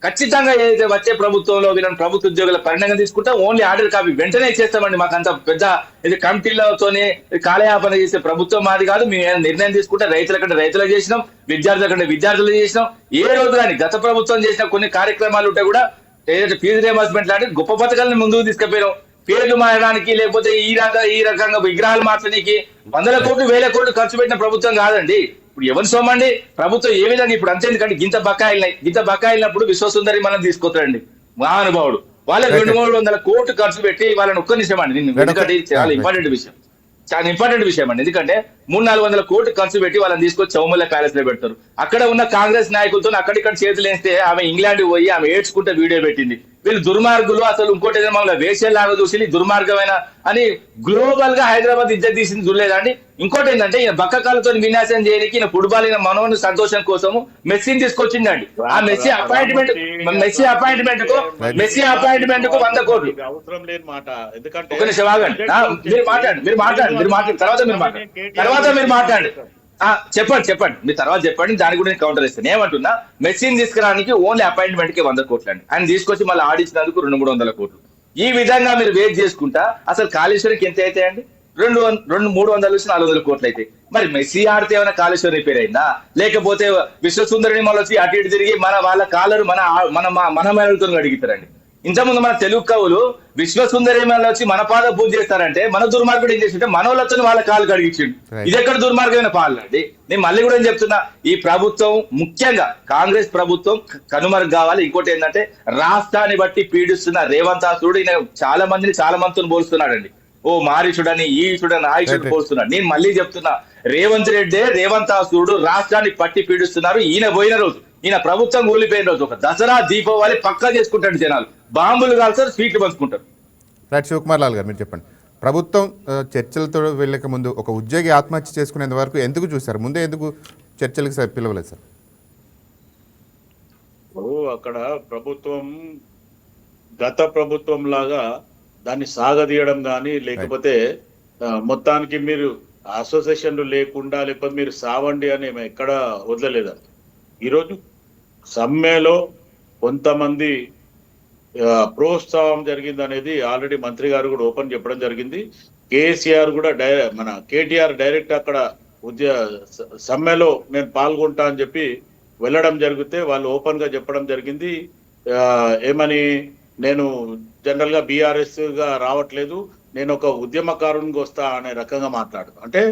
ఖచ్చితంగా ఏదైతే వచ్చే ప్రభుత్వంలో వీళ్ళని ప్రభుత్వ ఉద్యోగుల పరిణామం తీసుకుంటాం. ఓన్లీ ఆర్డర్ కాపీ వెంటనే ఇచ్చేస్తామండి. మాకు అంత పెద్ద ఇది కమిటీలతోనే కాలయాపన చేసే ప్రభుత్వం మాది కాదు. మేము నిర్ణయం తీసుకుంటే రైతుల కంటే రైతులు చేసినాం, విద్యార్థుల కంటే విద్యార్థులు చేసినాం. ఏ రోజు కానీ గత ప్రభుత్వం చేసిన కొన్ని కార్యక్రమాలు ఉంటే కూడా ఏదైతే ఫీజు రియంబర్స్మెంట్ లాంటి గొప్ప పథకాలను ముందుకు తీసుకుపోయినాం. పేర్లు మారడానికి లేకపోతే ఈ రకంగా విగ్రహాలు మార్చడానికి 100 కోట్లు 1000 కోట్లు ఖర్చు పెట్టిన ప్రభుత్వం కాదండి. ఇప్పుడు ఎవరి సొమ్మండి ప్రభుత్వం ఏ విధంగా ఇప్పుడు అంతే. ఎందుకంటే గింత బకాయిలప్పుడు విశ్వసుందరి మనం తీసుకొస్తాడండి మహానుభావుడు. వాళ్ళకి 200-300 కోట్లు ఖర్చు పెట్టి వాళ్ళని ఒక్క నిమిషం అండి ఎందుకంటే చాలా ఇంపార్టెంట్ విషయం అండి. ఎందుకంటే 300-400 కోట్లు ఖర్చు పెట్టి వాళ్ళని తీసుకొచ్చి చౌమల్ల ప్యాలెస్ లో పెడతారు. అక్కడ ఉన్న కాంగ్రెస్ నాయకులతో అక్కడిక్కడ చేతులు వేస్తే ఆమె ఇంగ్లాండ్ పోయి ఆమె ఏడ్చుకుంటే వీడియో పెట్టింది. వీళ్ళు దుర్మార్గులు, అసలు ఇంకోటి ఏదైనా మమ్మల్ని వేసేలాగా చూసి దుర్మార్గమైన అని గ్లోబల్ గా హైదరాబాద్ ఇజ్జత్ తీసింది చూడలేదండి. ఇంకోటి ఏంటంటే ఈయన బక్కకాలతో వినాశనం చేయడానికి ఈయన ఫుట్బాల్ ఈయన మనోని సంతోషం కోసము మెస్సీని తీసుకొచ్చిందండి. ఆ మెస్సీ అపాయింట్మెంట్ కు 100 కోట్లు. అవసరం లేని మాట. ఎందుకంటే ఒక నిమిషం ఆగండి, మీరు మాట్లాడండి తర్వాత మీరు మాట్లాడండి. చెప్పండి మీరు తర్వాత చెప్పండి, దాని కూడా నేను కౌంటర్ ఇస్తాను. ఏమంటున్నా, మెస్సీని తీసుకురావడానికి ఓన్లీ అపాయింట్మెంట్ కి 100 కోట్లు అండి. ఆయన తీసుకొచ్చి మళ్ళీ ఆడించినందుకు 200-300 కోట్లు. ఈ విధంగా మీరు వెయిట్ చేసుకుంటా అసలు కాళేశ్వరికి ఎంత అవుతాయండి? 200-400 కోట్లు అయితే మరి మెస్సీ ఆడితే ఏమైనా కాళేశ్వరం రిపేర్ అయిందా? లేకపోతే విశ్వసుందరిని మళ్ళీ వచ్చి అటు ఇటు తిరిగి వాళ్ళ కాలరు మన మేళతో అడుగుతారండి. ఇంతకుముందు మన తెలుగు కవులు విశ్వసుందరి వచ్చి మన పాద పూజ చేస్తారంటే మన దుర్మార్గుడు ఏం చేసింటే మనోళ్ళతో వాళ్ళ కాలు కడిగించిండు. ఇది ఎక్కడ దుర్మార్గమైన పాలన అండి? నేను మళ్ళీ కూడా ఏం చెప్తున్నా, ఈ ప్రభుత్వం ముఖ్యంగా కాంగ్రెస్ ప్రభుత్వం కనుమరుగు కావాలి. ఇంకోటి ఏంటంటే రాష్ట్రాన్ని బట్టి పీడిస్తున్న రేవంత్ ఆసుడు ఈయన చాలా మందితో పోలుస్తున్నాడండి. ఓ మారీషుడని, ఈషుడని, ఆయుషుడు పోలుస్తున్నాడు. నేను మళ్ళీ చెప్తున్నా, రేవంత్ ఆసుడు రాష్ట్రాన్ని పట్టి పీడిస్తున్నారు. ఈయన పోయిన రోజు, ఈయన ప్రభుత్వం కూలిపోయిన రోజు ఒక దసరా దీపావళి పక్కా చేసుకుంటాడు. జనాలు బాంబులు కాల్స్తారు, స్వీట్లు పంచుకుంటారు. రైట్, శివకుమార్ లాల్ గారు మీరు చెప్పండి. ప్రభుత్వం చర్చలతో వెళ్ళక ముందు ఒక ఉద్యోగి ఆత్మహత్య చేసుకునేంత వరకు ఎందుకు చూశారు? ముందే ఎందుకు చర్చలకు పిలవలేదు సార్? అక్కడ ప్రభుత్వం గత ప్రభుత్వం లాగా దాన్ని సాగదీయడం కానీ, లేకపోతే మొత్తానికి మీరు అసోసియేషన్లు లేకుండా లేకపోతే మీరు సావండి అని ఎక్కడ వదలలేదండి. ఈరోజు సమ్మెలో కొంతమంది ప్రోత్సాహం జరిగింది అనేది ఆల్రెడీ మంత్రి గారు కూడా ఓపెన్ చెప్పడం జరిగింది. కేసీఆర్ కూడా మన కేటీఆర్ డైరెక్ట్ అక్కడ సమ్మెలో నేను పాల్గొంటా అని చెప్పి వెళ్ళడం జరిగితే వాళ్ళు ఓపెన్ గా చెప్పడం జరిగింది. ఏమని, నేను జనరల్ గా బీఆర్ఎస్ గా రావట్లేదు, నేను ఒక ఉద్యమకారునికి వస్తా అనే రకంగా మాట్లాడు. అంటే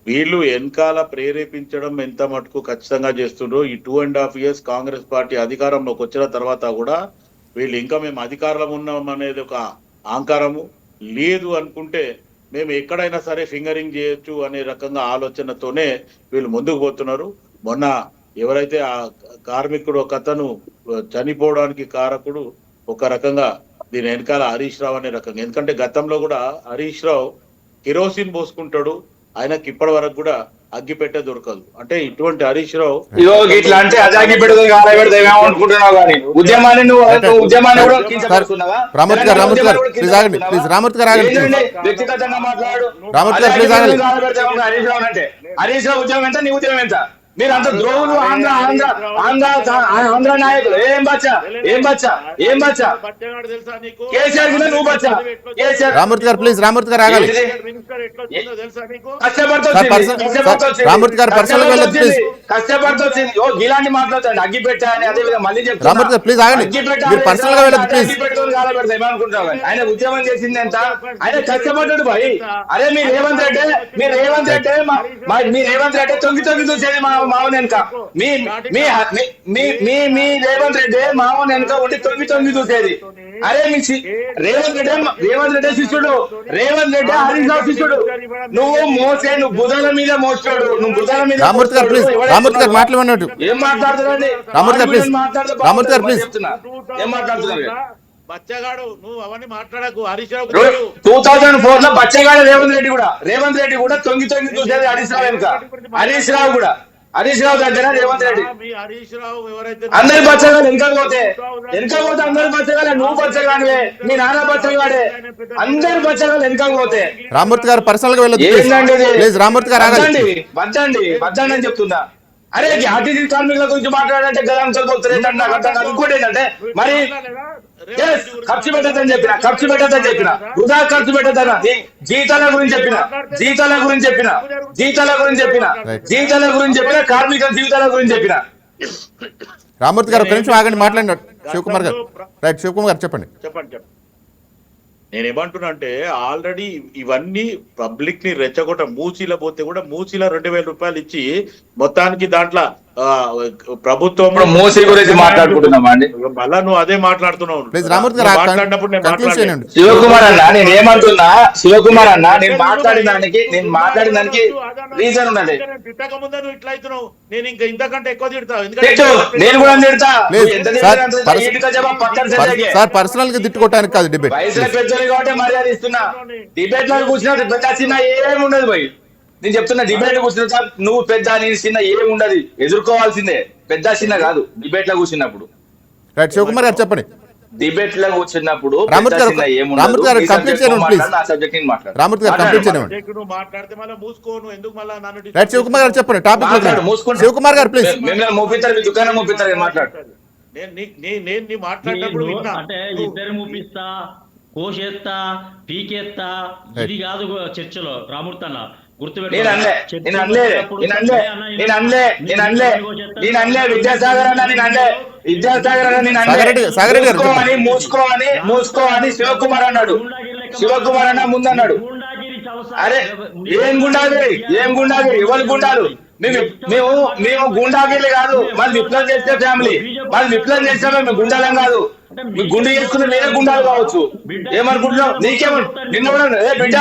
వీళ్ళు వెనకాల ప్రేరేపించడం ఎంత మటుకు ఖచ్చితంగా చేస్తుండ్రో. ఈ 2.5 years కాంగ్రెస్ పార్టీ అధికారంలోకి వచ్చిన తర్వాత కూడా వీళ్ళు ఇంకా మేము అధికారంలో ఉన్నాం అనేది ఒక అహంకారము లేదు అనుకుంటే మేము ఎక్కడైనా సరే ఫింగరింగ్ చేయొచ్చు అనే రకంగా ఆలోచనతోనే వీళ్ళు ముందుకు పోతున్నారు. మొన్న ఎవరైతే ఆ కార్మికుడు ఒక అతను చనిపోవడానికి కారకుడు ఒక రకంగా దీని వెనకాల హరీష్ రావు అనే రకంగా. ఎందుకంటే గతంలో కూడా హరీష్ రావు కిరోసిన్ పోసుకుంటాడు, ఆయనకి ఇప్పటి వరకు కూడా అగ్గిపెట్టే దొరకదు. అంటే ఇటువంటి హరీష్ రావు ఇట్లా అంటే అజాగి పెడతావు కాలబెడతావు కానీ ఉద్యమాన్ని ఉద్యమాన్ని కూడా కించపరుస్తున్నావా? వ్యక్తిగతంగా మాట్లాడు. హరీష్ రావు ఉద్యమం ఎంత, నీ ఉద్యమం ఎంత? మీరంతా ద్రోహులు, ఆంధ్ర నాయకులు. ఏం బచ్చా కేసీఆర్ కింద నువ్వు బచ్చా. రామూర్తి గారు ప్లీజ్, రామూర్తి గారు ఆగాలి. కష్టపడుతూ ఇలాంటి మాట్లాడుతాండి. అగ్గి పెట్టాలని అదే విధంగా మళ్ళీ రామూర్తి గారు ప్లీజ్ ఆగండి. పర్సనల్ గా వెళ్ళదు ప్లీజ్. ఏమనుకుంటావు? ఆయన ఉద్యమం చేసింది ఎంత, ఆయన కష్టపడ్డాడు భాయ్. అరే మీ రేవంత్ రెడ్డి తొంగి చూసేది మామూలు వెనుక. మీ రేవంత్ రెడ్డి మామూలు వెనుక ఉండి తొంగి చూసేది. అరే మీ రేవంత్ రెడ్డి శిష్యుడు, రేవంత్ రెడ్డి హరీష్ రావు శిష్యుడు. నువ్వు భుజాల మీద మోస్తాడు, నువ్వు భుజాల మీద. రామూర్తి గారు ప్లీజ్, రామూర్తి గారు మాట్లాడినట్టు. ఏం మాట్లాడుతున్నారండి? రామూర్తి గారు ప్లీజ్, రామూర్తి గారు ప్లీజ్. ఏం మాట్లాడుతున్నారు? బచ్చగాడు నువ్వు అవన్నీ మాట్లాడకు. హరీష్ రావు 2004 లో బచ్చగాడు రేవంత్ రెడ్డి కూడా తొంగి చూసేది హరీష్ రావు వెనుక. హరీష్ రావు దగ్గర రేవంత్ రెడ్డి. అందరి బచ్చగాడు వెనకపోతే అందరి బచ్చగాడే. నువ్వు బచ్చగాడే, మీ నాన్న బచ్చగాడే, అందరి బచ్చగాడు వెనకపోతే. రామూర్తి గారు పర్సనల్ గా వెళ్ళదు ప్లీజ్. రామూర్తి గారు వద్దండి అని చెప్తున్నా. అరే ఆర్టీసీ కార్మికుల గురించి మాట్లాడాలంటే గలాంతో పోతుంది. నాకు అర్థం కాదు. ఇంకోటి ఏంటంటే మరి ఖర్చు పెట్టద్దని చెప్పిన వృధా ఖర్చు పెట్టద్దని జీతాల గురించి చెప్పిన కార్మికుల జీవితాల గురించి చెప్పిన. రామూర్తి గారు ఒక నిమిషం ఆగండి, మాట్లాడినాడు శివకుమార్ గారు. రైట్, శివకుమార్ గారు చెప్పండి. నేనేమంటున్నా అంటే ఆల్రెడీ ఇవన్నీ పబ్లిక్ ని రెచ్చగొట్ట. మూసీలో పోతే కూడా మూసీలో 2,000 రూపాయలు ఇచ్చి మొత్తానికి దాంట్లో ప్రభుత్వం ఇప్పుడు మూసీ గురించి మాట్లాడుకుంటున్నామా అండి? మళ్ళా నువ్వు అదే మాట్లాడుతున్నావు. ప్లీజ్ రామూర్తి గారు నువ్వు మాట్లాడినప్పుడు నేను conclude మాట్లాడలేదు. చేయండి. శివకుమార్ అన్న నేను ఏమంటున్నా, శివకుమార్ అన్న నేను మాట్లాడిన దానికి రీజన్ ఉన్నది. తిట్టక ముందే నువ్వు ఇట్లా అవుతున్నావు, నేను ఇంకా ఇంతకంటే ఎక్కువ తిడతావు. తిట్టు, నేను కూడా తిడతా. లేదు, ఎంత సార్, తిడతా అంటే ఈటుగా జవాబు పక్కన సెలగే. సార్ పర్సనల్ గా తిట్టుకోవటానికి కాదు డిబేట్. వయసులో పెద్దలు కాబట్టి మర్యాద ఇస్తున్నా. డిబేట్ లో కూర్చున్నట్టు పెద్ద చిన్న ఏమి ఉండదు భయ్. నేను చెప్తున్నా, డిబేట్ లో కూర్చున్నా నువ్వు పెద్ద నేను చిన్న ఏమి ఉండదు, ఎదుర్కోవాల్సిందే. పెద్ద చిన్న కాదు. డిబేట్ లో కూర్చున్నప్పుడు రైట్, శివకుమార్ గారు చెప్పండి. డిబేట్ లో కూర్చున్నప్పుడు రామూర్తి గారు కంప్లీట్ చేయండి ప్లీజ్. రామూర్తి గారు కంప్లీట్ చేయండి. నువ్వు మాట్లాడితే మళ్ళీ మూసుకో, నువ్వు ఎందుకు మళ్ళీ నన్ను రైట్, శివకుమార్ గారు చెప్పండి టాపిక్. శివకుమార్ గారు ప్లీజ్. మిమ్మల్ని మోపిస్తారు, మీ దుకాణం మోపిస్తారు, మాట్లాడు. నేను నీ మాట్లాడినప్పుడు విన్నా. అంటే ఇద్దరు ముప్పిస్తా, కోసేస్తా, పీకేస్తా, ఇది కాదు చర్చలో రామూర్తి అన్న. విద్యాసాగర్ అన్న మూసుకోని శివకుమార్ అన్నాడు. శివకుమార్ అన్న ముందన్నాడు. అరే ఏం గుండాగిరి, ఎవరు గుండాలు? మేము గుండాగిరి కాదు, మాది విప్లవం చేస్తే ఫ్యామిలీ, మాది విప్లవం చేస్తే మేము గుండాలం కాదు. మీ గుండు చేసుకుని నేనే గుండాలు కావచ్చు. ఏమనుకుంటున్నావు? నీకేమన్నా నిన్నవన్నాడు బిడ్డ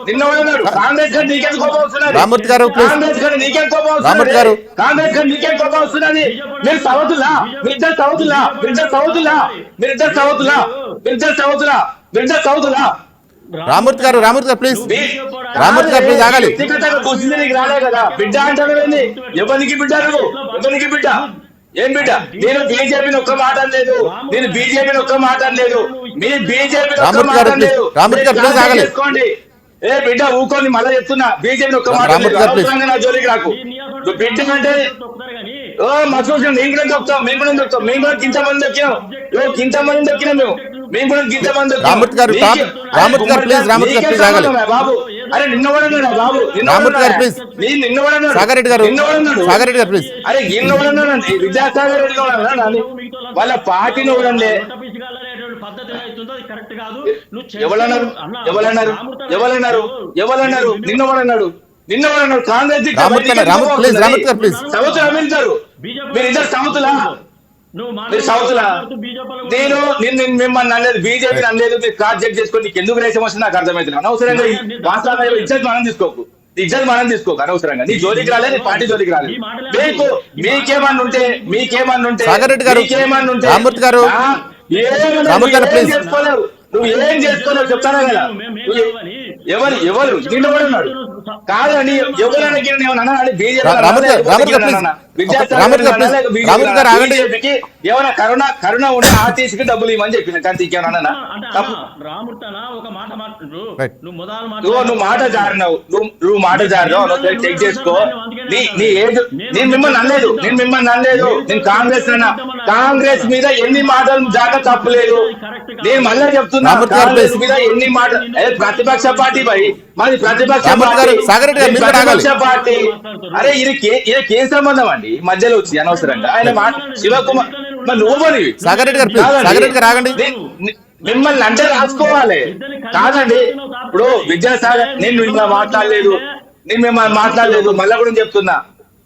నిన్నవన్నాడు కాంగ్రెస్ గారు నీకేం కోపం వస్తున్నది? రామూర్తి గారు కాంగ్రెస్ గారు నీకేం కోపం వస్తున్నది? కాంగ్రెస్ గారు నీకేం కోపం వస్తున్నది? మీరు సవతులా, మీరిద్దరు సవతులా. రామూర్తి గారు ప్లీజ్. రామూర్తి గారు ప్లీజ్ ఆగాలి. రాలే కదా బిడ్డ అంటే ఎవరికి బిడ్డ? ఎవరికి బిడ్డ? ఏం బిడ్డ? నేను బీజేపీని ఒక్క మాట లేదు, మీ బీజేపీ చేసుకోండి. ఏ బిడ్డ ఊకోని మళ్ళీ చెప్తున్నా, బీజేపీ ఒక్క మాట నా జోలికి రాకు. బిడ్డ అంటే మసూసం నేను కూడా చెప్తాం, మేము కూడా ఇంతమంది దొక్కినాం, మేము కూడా ఇంతమంది బాబు. అరే నిన్న బాబు, అరే విద్యాసాగర్ రెడ్డి వాళ్ళ పార్టీని చూడండి. ఎవరన్నారు? నిన్నవాడన్నాడు కాంగ్రెస్ సౌతులా. నేను మిమ్మల్ని అనలేదు, బీజేపీ అనలేదు. మీరు క్రాస్ చెక్ చేసుకొని నీకు ఎందుకు రేసం వస్తుంది నాకు అర్థమవుతుంది. అనవసరంగా ఇజ్జత్ మనం తీసుకోకు, అనవసరంగా. నీ జోలికి రాలేదు, నీ పార్టీ జోలికి రాలేదు. మీకేమన్నా ఉంటే రామూర్తి గారు చేసుకోలేవు, నువ్వు ఏం చేసుకోలేవు చెప్తానా కదా. ఎవరు నిన్న కూడా ఉన్నాడు కాదని బీజేపీకి ఏమైనా కరోనా ఉంటే ఆర్టీసీకి డబ్బులు ఇవ్వమని చెప్పిన కానీ ఇంకేమన్నా నువ్వు మాట జారినావు, చెక్ చేసుకో. నీ ఏజ్ నేను మిమ్మల్ని అనలేదు, నేను కాంగ్రెస్ మీద ఎన్ని మాటలు జాగా తప్పలేదు. నేను మళ్ళీ చెప్తున్నా, కాంగ్రెస్ మీద ఎన్ని మాటలు. ప్రతిపక్ష పార్టీ భయ్, మాది ప్రతిపక్ష పార్టీ. అరే ఇది ఏం సంబంధం అండి మధ్యలో వచ్చి అనవసరంగా ఆయన శివకుమార్ మిమ్మల్ని అంటే రాసుకోవాలి కాదండి. ఇప్పుడు విద్యాసాగర్ నేను మిమ్మల్ని మాట్లాడలేదు, మళ్ళీ కూడా చెప్తున్నా,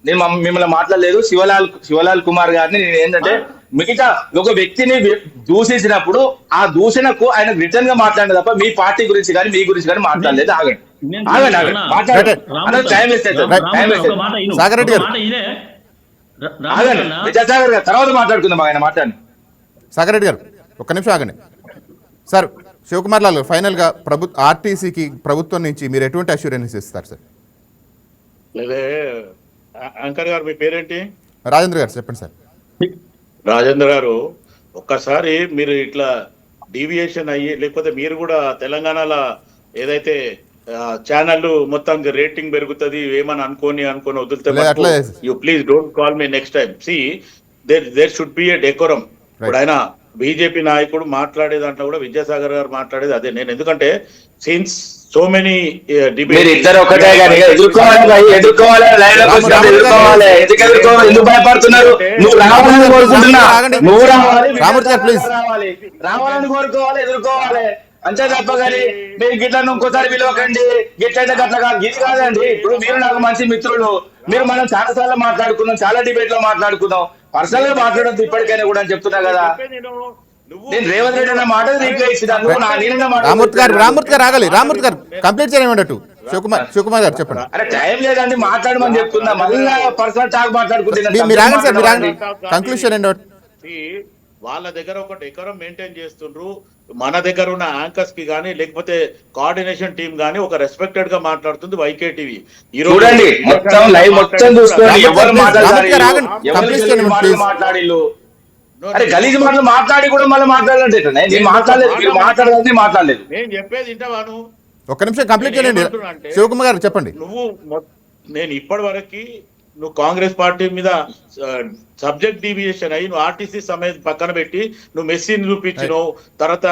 నేను మిమ్మల్ని మాట్లాడలేదు. శివలాల్ కుమార్ గారిని నేను ఏంటంటే మిగతా ఒక వ్యక్తిని దూషించినప్పుడు ఆ దూషణకు ఆయన రిటర్న్ గా మాట్లాడలేదు తప్ప మీ పార్టీ గురించి కానీ మీ గురించి కానీ మాట్లాడలేదు. ఆగండి విద్యాసాగర్ గారు తర్వాత మాట్లాడుకుందాం. ఆయన మాట్లాడండి. సాగర్ రెడ్డి గారు ఒక్క నిమిషం ఆగండి సార్. శివకుమార్ లాల్ ఫైనల్ గా ఆర్టీసీకి ప్రభుత్వం నుంచి మీరు ఎటువంటి అష్యూరెన్స్ ఇస్తారు సార్? అంకర్ గారు మీ పేరేంటి? రాజేంద్ర గారు చెప్పండి సార్. రాజేంద్ర గారు ఒక్కసారి మీరు ఇట్లా డీవియేషన్ అయ్యి లేకపోతే మీరు కూడా తెలంగాణలో ఏదైతే ఛానల్ మొత్తానికి రేటింగ్ పెరుగుతుంది ఏమని అనుకోని వదిలితే you please don't call me next time. See there should be a decorum. ఇప్పుడు ఆయన బీజేపీ నాయకుడు మాట్లాడే దాంట్లో కూడా విద్యాసాగర్ గారు మాట్లాడేది అదే. నేను ఎందుకంటే సిన్స్ సో మెనీ రావాలని కోరుకోవాలి, ఎదుర్కోవాలి అంతే తప్ప కానీ మీరు గిట్లను ఇంకోసారి పిలవకండి, గిట్లయితే గట్ల కాదు. ఇది కాదండి. ఇప్పుడు మీరు నాకు మంచి మిత్రులు, మీరు మనం చాలా సార్లు మాట్లాడుకున్నాం, చాలా డిబేట్ లో మాట్లాడుకున్నాం. పర్సనల్ గా మాట్లాడద్దు ఇప్పటికైనా కూడా అని చెప్తున్నా కదా. నేను రేవంత్ రెడ్డి అన్న మాట రిప్లై ఇచ్చిన రామూర్తి గారు ఆగాలి. రామూర్తి గారు కంప్లీట్ చేయమంటూ శివకుమార్ గారు చెప్పండి. అరే టైం లేదండి, మాట్లాడమని చెప్తున్నా. మళ్ళీ పర్సనల్ టాక్ మాట్లాడుకుంటున్నా. మీరు ఆగండి సార్, మీరు ఆగండి. కంక్లూషన్ ఏంటో వాళ్ళ దగ్గర ఒక డెకరం మెయింటైన్ చేస్తుండ్రు. మన దగ్గర ఉన్న యాంకర్స్ కి గానీ లేకపోతే కోఆర్డినేషన్ టీమ్ గానీ ఒక రెస్పెక్టెడ్ గా మాట్లాడుతుంది వైకేటీవీ. ఈ రోజు చూడండి మొత్తం లైవ్ మొత్తం చూసుకోండి. ఎవరు మాట్లాడిల్లు అరే గలీజ్ మాటలు మాట్లాడి కూడా మళ్ళీ మాట్లాడాలంటే నేను మాట్లాడలేదు, మీరు మాట్లాడాలని మాట్లాడలేదు. నేను చెప్పేది వింటావాను. ఒక్క నిమిషం కంప్లీట్ చేయండి. శివకుమార్ గారు చెప్పండి. నేను ఇప్పటి వరకు నువ్వు కాంగ్రెస్ పార్టీ మీద సబ్జెక్ట్ డీవియేషన్ అయ్యి నువ్వు ఆర్టీసీ సమయం పక్కన పెట్టి నువ్వు మెస్సీని చూపించినావు, తర్వాత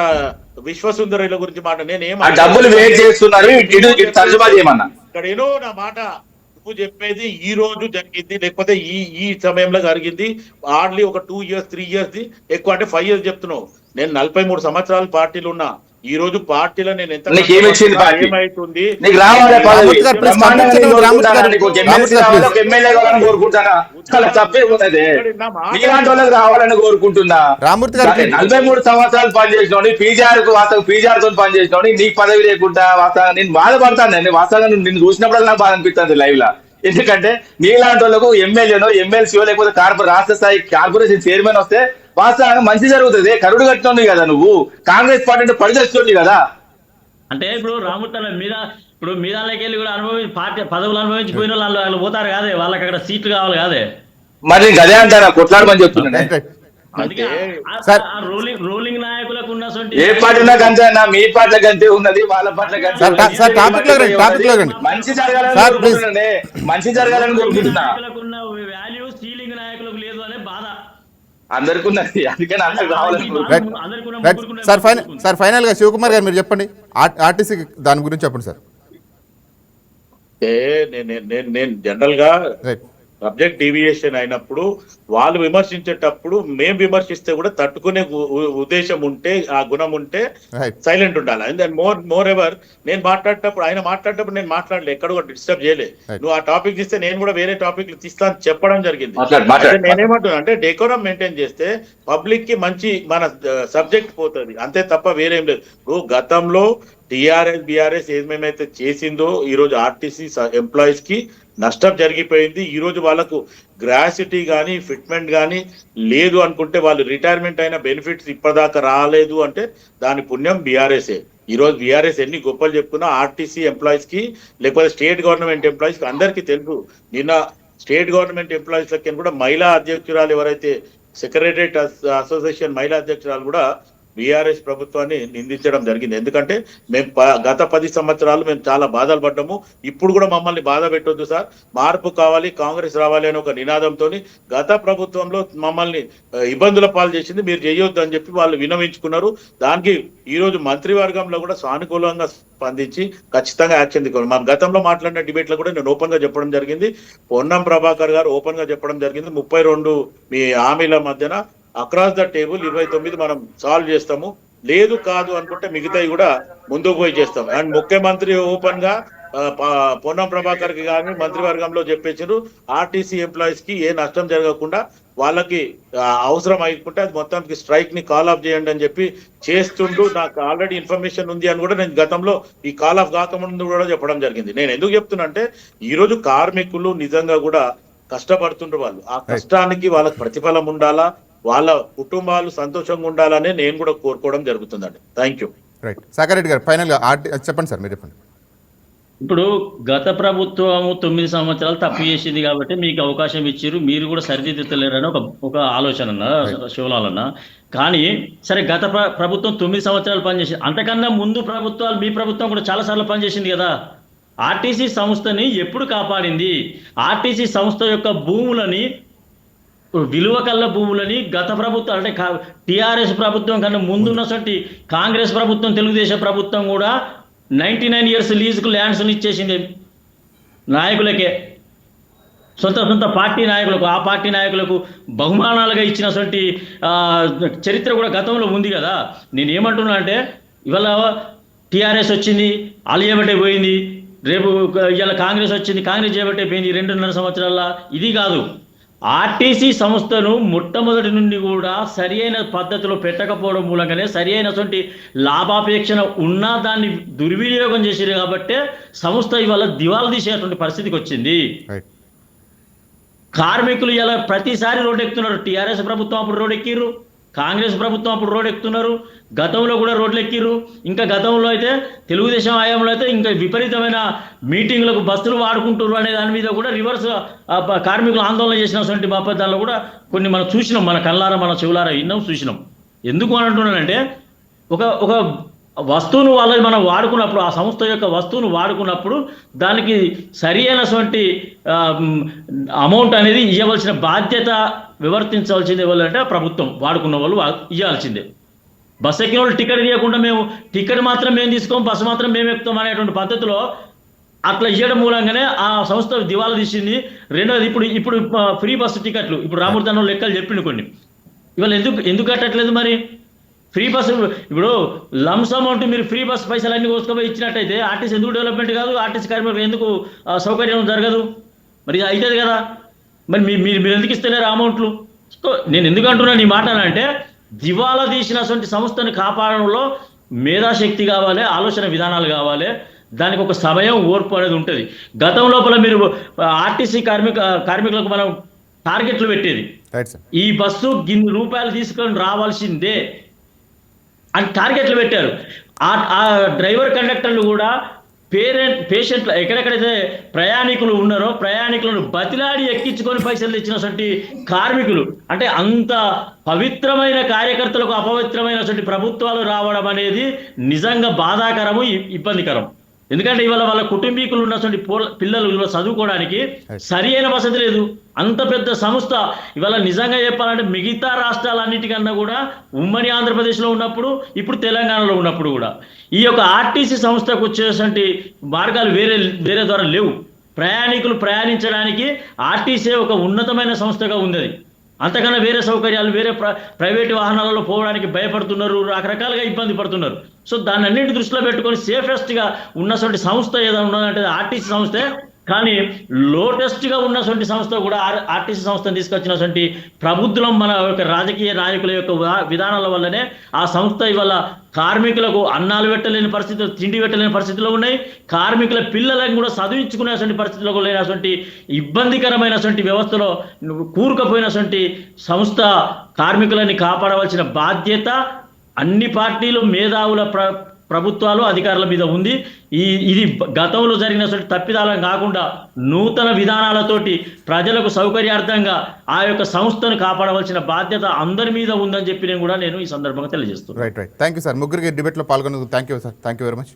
విశ్వసుందరుల గురించి మాట నేనేం డబ్బులు వేస్ట్ చేస్తున్నారు ఇక్కడ ఏనో నా మాట నువ్వు చెప్పేది ఈ రోజు జరిగింది లేకపోతే ఈ సమయంలో జరిగింది. హార్డ్లీ ఒక 2 years 3 years ఎక్కువ అంటే 5 years చెప్తున్నావు. నేను 43 సంవత్సరాలు పార్టీలు ఉన్నా. ఈ రోజు పార్టీలో నేను ఎంత ఏమైతుంది రావాలని కోరుకుంటున్నా. 43 సంవత్సరాలు పనిచేసినోని పీజీఆర్ తో పనిచేసినోని నీకు పదవి లేకుండా వాస్తవంగా నేను బాధపడతాను. నేను వాస్తవంగా నిన్ను చూసినప్పుడు నాకు బాధ అనిపిస్తుంది లైవ్ లా. ఎందుకంటే నీలాంటి వాళ్ళకు ఎమ్మెల్యేనో ఎమ్మెల్సీఓ లేకపోతే రాష్ట్ర స్థాయి కార్పొరేషన్ చైర్మన్ వస్తే వాస్తవంగా మంచి జరుగుతుంది. కరుడు కట్టినోని కదా నువ్వు. కాంగ్రెస్ పార్టీ అంటే పడిచేస్తుంది కదా. అంటే ఇప్పుడు రామూర్తి మీద ఇప్పుడు మీదాలకి వెళ్ళి కూడా పార్టీ పదవులు అనుభవించి పోయిన వాళ్ళు పోతారు కాదే, వాళ్ళకి అక్కడ సీట్లు కావాలి కాదే. మరి నేను అదే అంటారా, కొట్లాడమని చెప్తున్నాను. రూలింగ్ నాయకులకు ఉన్న ఏ పార్టీ నాకు అంతే అన్న, మీ పార్టీలకు అంతే ఉన్నది, వాళ్ళ పార్టీలకు మంచి జరగాలని మంచి జరగాలని కోరుకుంటున్నా. వాల్యూ సీలింగ్ నాయకులకు లేదు అనే బాధ అందరికి ఉన్నది. అందుకని అందరికి రావాలని. సార్ ఫైనల్ గా శివకుమార్ గారు మీరు చెప్పండి, ఆర్టీసీ దాని గురించి చెప్పండి సార్. నేను జనరల్ గా సబ్జెక్ట్ డీవియేషన్ అయినప్పుడు వాళ్ళు విమర్శించేటప్పుడు మేము విమర్శిస్తే కూడా తట్టుకునే ఉద్దేశం ఉంటే, ఆ గుణం ఉంటే సైలెంట్ ఉండాలి. అండ్ మోర్ ఎవర్ నేను మాట్లాడేటప్పుడు ఆయన మాట్లాడేటప్పుడు నేను మాట్లాడలే, ఎక్కడ కూడా డిస్టర్బ్ చేయలే. నువ్వు ఆ టాపిక్ తీస్తే నేను కూడా వేరే టాపిక్ తీస్తా అని చెప్పడం జరిగింది. నేనేమంటున్నా అంటే డెకోరం మెయింటైన్ చేస్తే పబ్లిక్ కి మంచి మన సబ్జెక్ట్ పోతుంది అంతే తప్ప వేరేం లేదు. నువ్వు గతంలో టిఆర్ఎస్ బిఆర్ఎస్ ఏమేమైతే చేసిందో ఈ రోజు ఆర్టీసీ ఎంప్లాయీస్ కి నష్టం జరిగిపోయింది. ఈ రోజు వాళ్ళకు గ్రాసిటీ కానీ ఫిట్మెంట్ కానీ లేదు అనుకుంటే, వాళ్ళు రిటైర్మెంట్ అయిన బెనిఫిట్స్ ఇప్పటిదాకా రాలేదు అంటే దాని పుణ్యం బీఆర్ఎస్ఏ. ఈ రోజు బీఆర్ఎస్ ఎన్ని గొప్పలు చెప్పుకున్నా ఆర్టీసీ ఎంప్లాయీస్ కి లేకపోతే స్టేట్ గవర్నమెంట్ ఎంప్లాయీస్ కి అందరికీ తెలుసు. నిన్న స్టేట్ గవర్నమెంట్ ఎంప్లాయీస్ లకి కూడా మహిళా అధ్యక్షురాలు ఎవరైతే సెక్రటరియట్ అసోసియేషన్ మహిళా అధ్యక్షురాలు కూడా బీఆర్ఎస్ ప్రభుత్వాన్ని నిందించడం జరిగింది. ఎందుకంటే మేము గత 10 సంవత్సరాలు మేము చాలా బాధలు పడ్డాము. ఇప్పుడు కూడా మమ్మల్ని బాధ పెట్టొద్దు సార్, మార్పు కావాలి, కాంగ్రెస్ రావాలి అని ఒక నినాదంతో గత ప్రభుత్వంలో మమ్మల్ని ఇబ్బందుల పాలు చేసింది, మీరు చేయొద్దు అని చెప్పి వాళ్ళు విన్నవించుకున్నారు. దానికి ఈ రోజు మంత్రివర్గంలో కూడా సానుకూలంగా స్పందించి ఖచ్చితంగా యాక్షన్ తీసుకోవాలి. మనం గతంలో మాట్లాడిన డిబేట్ లో కూడా నేను ఓపెన్ గా చెప్పడం జరిగింది. పొన్నం ప్రభాకర్ గారు ఓపెన్ గా చెప్పడం జరిగింది. 32 మీ హామీల మధ్యన అక్రాస్ ద టేబుల్ 29 మనం సాల్వ్ చేస్తాము, లేదు కాదు అనుకుంటే మిగతాయి కూడా ముందుకు పోయి చేస్తాం. అండ్ ముఖ్యమంత్రి ఓపెన్ గా పొన్నం ప్రభాకర్ కి కానీ మంత్రివర్గంలో చెప్పేసారు, ఆర్టీసీ ఎంప్లాయీస్ కి ఏ నష్టం జరగకుండా వాళ్ళకి అవసరం అయిపోతే అది మొత్తానికి స్ట్రైక్ ని కాల్ ఆఫ్ చేయండి అని చెప్పి చేస్తుంటూ నాకు ఆల్రెడీ ఇన్ఫర్మేషన్ ఉంది అని కూడా నేను గతంలో ఈ కాల్ ఆఫ్ కాకముందు కూడా చెప్పడం జరిగింది. నేను ఎందుకు చెప్తున్నా అంటే ఈ రోజు కార్మికులు నిజంగా కూడా కష్టపడుతుండ్రు. వాళ్ళు ఆ కష్టానికి వాళ్ళకి ప్రతిఫలం ఉండాలా, వాళ్ళ కుటుంబాలు సంతోషంగా ఉండాలని నేను కూడా కోరుకోవడం జరుగుతుందండి. Thank you. Right Sagar Reddy గారు ఫైనల్ గా చెప్పండి సార్, మీరు చెప్పండి. ఇప్పుడు గత ప్రభుత్వం 9 సంవత్సరాలు తప్పు చేసింది కాబట్టి మీకు అవకాశం ఇచ్చారు, మీరు కూడా సరిదిద్దలేరని ఒక ఆలోచన అన్న శివలాలన్న. కానీ సరే గత ప్రభుత్వం 9 సంవత్సరాలు పనిచేసింది, అంతకన్నా ముందు ప్రభుత్వాలు మీ ప్రభుత్వం కూడా చాలాసార్లు పనిచేసింది కదా. ఆర్టీసీ సంస్థని ఎప్పుడు కాపాడింది? ఆర్టీసీ సంస్థ యొక్క భూములని, విలువ కల్ల భూములని గత ప్రభుత్వం అంటే టిఆర్ఎస్ ప్రభుత్వం కన్నా ముందున్నటువంటి కాంగ్రెస్ ప్రభుత్వం, తెలుగుదేశం ప్రభుత్వం కూడా 99 years లీజుకు ల్యాండ్స్ని ఇచ్చేసింది నాయకులకే, సొంత పార్టీ నాయకులకు. ఆ పార్టీ నాయకులకు బహుమానాలుగా ఇచ్చినటువంటి చరిత్ర కూడా గతంలో ఉంది కదా. నేను ఏమంటున్నా అంటే ఇవాళ టిఆర్ఎస్ వచ్చింది, అలియబట్టే పోయింది, రేపు ఇలా కాంగ్రెస్ వచ్చింది, కాంగ్రెస్ చేపట్టైపోయింది 2.5 సంవత్సరాల, ఇది కాదు. ఆర్టీసీ సంస్థను మొట్టమొదటి నుండి కూడా సరి అయిన పద్ధతిలో పెట్టకపోవడం మూలంగానే సరి అయినటువంటి లాభాపేక్షణ ఉన్నా దాన్ని దుర్వినియోగం చేసిరు కాబట్టి సంస్థ ఇవాళ దివాలా తీసేటువంటి పరిస్థితికి వచ్చింది. రైట్. కార్మికులు ఇలా ప్రతిసారి రోడ్డు ఎక్కుతున్నారు. టీఆర్ఎస్ ప్రభుత్వం అప్పుడు రోడ్డు ఎక్కిర్రు, కాంగ్రెస్ ప్రభుత్వం అప్పుడు రోడ్డు ఎక్కుతున్నారు, గతంలో కూడా రోడ్లు ఎక్కిర్రు. ఇంకా గతంలో అయితే తెలుగుదేశం హయాంలో అయితే ఇంకా విపరీతమైన మీటింగ్లకు బస్సులు వాడుకుంటారు అనే దాని మీద కూడా రివర్స్ కార్మికులు ఆందోళన చేసినటువంటి బాపదాల్లో కూడా కొన్ని మనం చూసినాం, మన కళ్ళారా మన చెవులారా విన్నాం, చూసినాం. ఎందుకు అని అంటున్నానంటే ఒక వస్తువును వాళ్ళని మనం వాడుకున్నప్పుడు, ఆ సంస్థ యొక్క వస్తువును వాడుకున్నప్పుడు దానికి సరి అయినటువంటి అమౌంట్ అనేది ఇవ్వవలసిన బాధ్యత వివర్తించవలసింది ఎవరంటే ప్రభుత్వం, వాడుకున్న వాళ్ళు ఇవ్వాల్సిందే. బస్సు ఎక్కిన వాళ్ళు టికెట్ ఇవ్వకుండా మేము టికెట్ మాత్రం మేము తీసుకోం, బస్సు మాత్రం మేము ఎక్కుతాం అనేటువంటి పద్ధతిలో అట్లా ఇవ్వడం మూలంగానే ఆ సంస్థ దివాలా తీసింది. రెండోది ఇప్పుడు ఫ్రీ బస్సు టికెట్లు ఇప్పుడు రామూర్తి లెక్కలు చెప్పిండు కొన్ని, ఇవాళ ఎందుకు కట్టట్లేదు మరి? ఫ్రీ బస్సు ఇప్పుడు లమ్స్ అమౌంట్ మీరు ఫ్రీ బస్ పైసలు అన్ని కోసుకొని ఇచ్చినట్టయితే ఆర్టీసీ ఎందుకు డెవలప్మెంట్ కాదు? ఆర్టీసీ కార్మికులకు ఎందుకు సౌకర్యం జరగదు? మరి అవుతుంది కదా, మరి మీరు ఎందుకు ఇస్తలేరు అమౌంట్లు? నేను ఎందుకు అంటున్నాను ఈ మాట అంటే, దివాలా తీసినటువంటి సంస్థను కాపాడడంలో మేధాశక్తి కావాలి, ఆలోచన విధానాలు కావాలి, దానికి ఒక సమయం ఓర్పు అనేది ఉంటుంది. గతం లోపల మీరు ఆర్టీసీ కార్మికులకు మనం టార్గెట్లు పెట్టేది, ఈ బస్సు గిన్ని రూపాయలు తీసుకొని రావాల్సిందే అని టార్గెట్లు పెట్టారు. ఆ డ్రైవర్ కండక్టర్లు కూడా పేషెంట్లు ఎక్కడెక్కడైతే ప్రయాణికులు ఉన్నారో ప్రయాణికులను బతిలాడి ఎక్కించుకొని పైసలు తెచ్చినటువంటి కార్మికులు, అంటే అంత పవిత్రమైన కార్యకర్తలకు అపవిత్రమైనటువంటి ప్రభుత్వాలు రావడం అనేది నిజంగా బాధాకరము, ఇబ్బందికరం. ఎందుకంటే ఇవాళ వాళ్ళ కుటుంబీకులు ఉన్నటువంటి పిల్లలు చదువుకోవడానికి సరి అయిన వసతి లేదు. అంత పెద్ద సంస్థ ఇవాళ నిజంగా చెప్పాలంటే మిగతా రాష్ట్రాలన్నిటికన్నా కూడా ఉమ్మడి ఆంధ్రప్రదేశ్లో ఉన్నప్పుడు, ఇప్పుడు తెలంగాణలో ఉన్నప్పుడు కూడా ఈ యొక్క ఆర్టీసీ సంస్థకు వచ్చేటువంటి మార్గాలు వేరే ద్వారా లేవు. ప్రయాణికులు ప్రయాణించడానికి ఆర్టీసీ ఒక ఉన్నతమైన సంస్థగా ఉంది. అంతకన్నా వేరే సౌకర్యాలు వేరే ప్రైవేటు వాహనాలలో పోవడానికి భయపడుతున్నారు, రకరకాలుగా ఇబ్బంది పడుతున్నారు. సో దాన్ని అన్నింటి దృష్టిలో పెట్టుకొని సేఫెస్ట్గా ఉన్నటువంటి సంస్థ ఏదైనా ఉన్నదంటే ఆర్టీసీ సంస్థే. కానీ లోటెస్ట్గా ఉన్నటువంటి సంస్థ కూడా ఆర్టీసీ సంస్థను తీసుకొచ్చినటువంటి ప్రబుద్ధులం మన యొక్క రాజకీయ నాయకుల యొక్క విధానాల వల్లనే ఆ సంస్థ ఇవాళ కార్మికులకు అన్నాలు పెట్టలేని పరిస్థితులు, తిండి పెట్టలేని పరిస్థితుల్లో ఉన్నాయి. కార్మికుల పిల్లలను కూడా చదివించుకునేటువంటి పరిస్థితుల్లో లేనటువంటి ఇబ్బందికరమైనటువంటి వ్యవస్థలో కూరుకుపోయినటువంటి సంస్థ. కార్మికులని కాపాడవలసిన బాధ్యత అన్ని పార్టీలు, మేధావుల ప్రభుత్వాలు, అధికారుల మీద ఉంది. ఇది గతంలో జరిగినటువంటి తప్పిదాలను కాకుండా నూతన విధానాలతోటి ప్రజలకు సౌకర్యార్థంగా ఆ యొక్క సంస్థను కాపాడవలసిన బాధ్యత అందరి మీద ఉందని చెప్పి నేను ఈ సందర్భంగా తెలియజేస్తున్నాను. రైట్. Thank you sir. ముగ్గురికి డిబేట్లో పాల్గొన్నందుకు thank you sir. Thank you very much.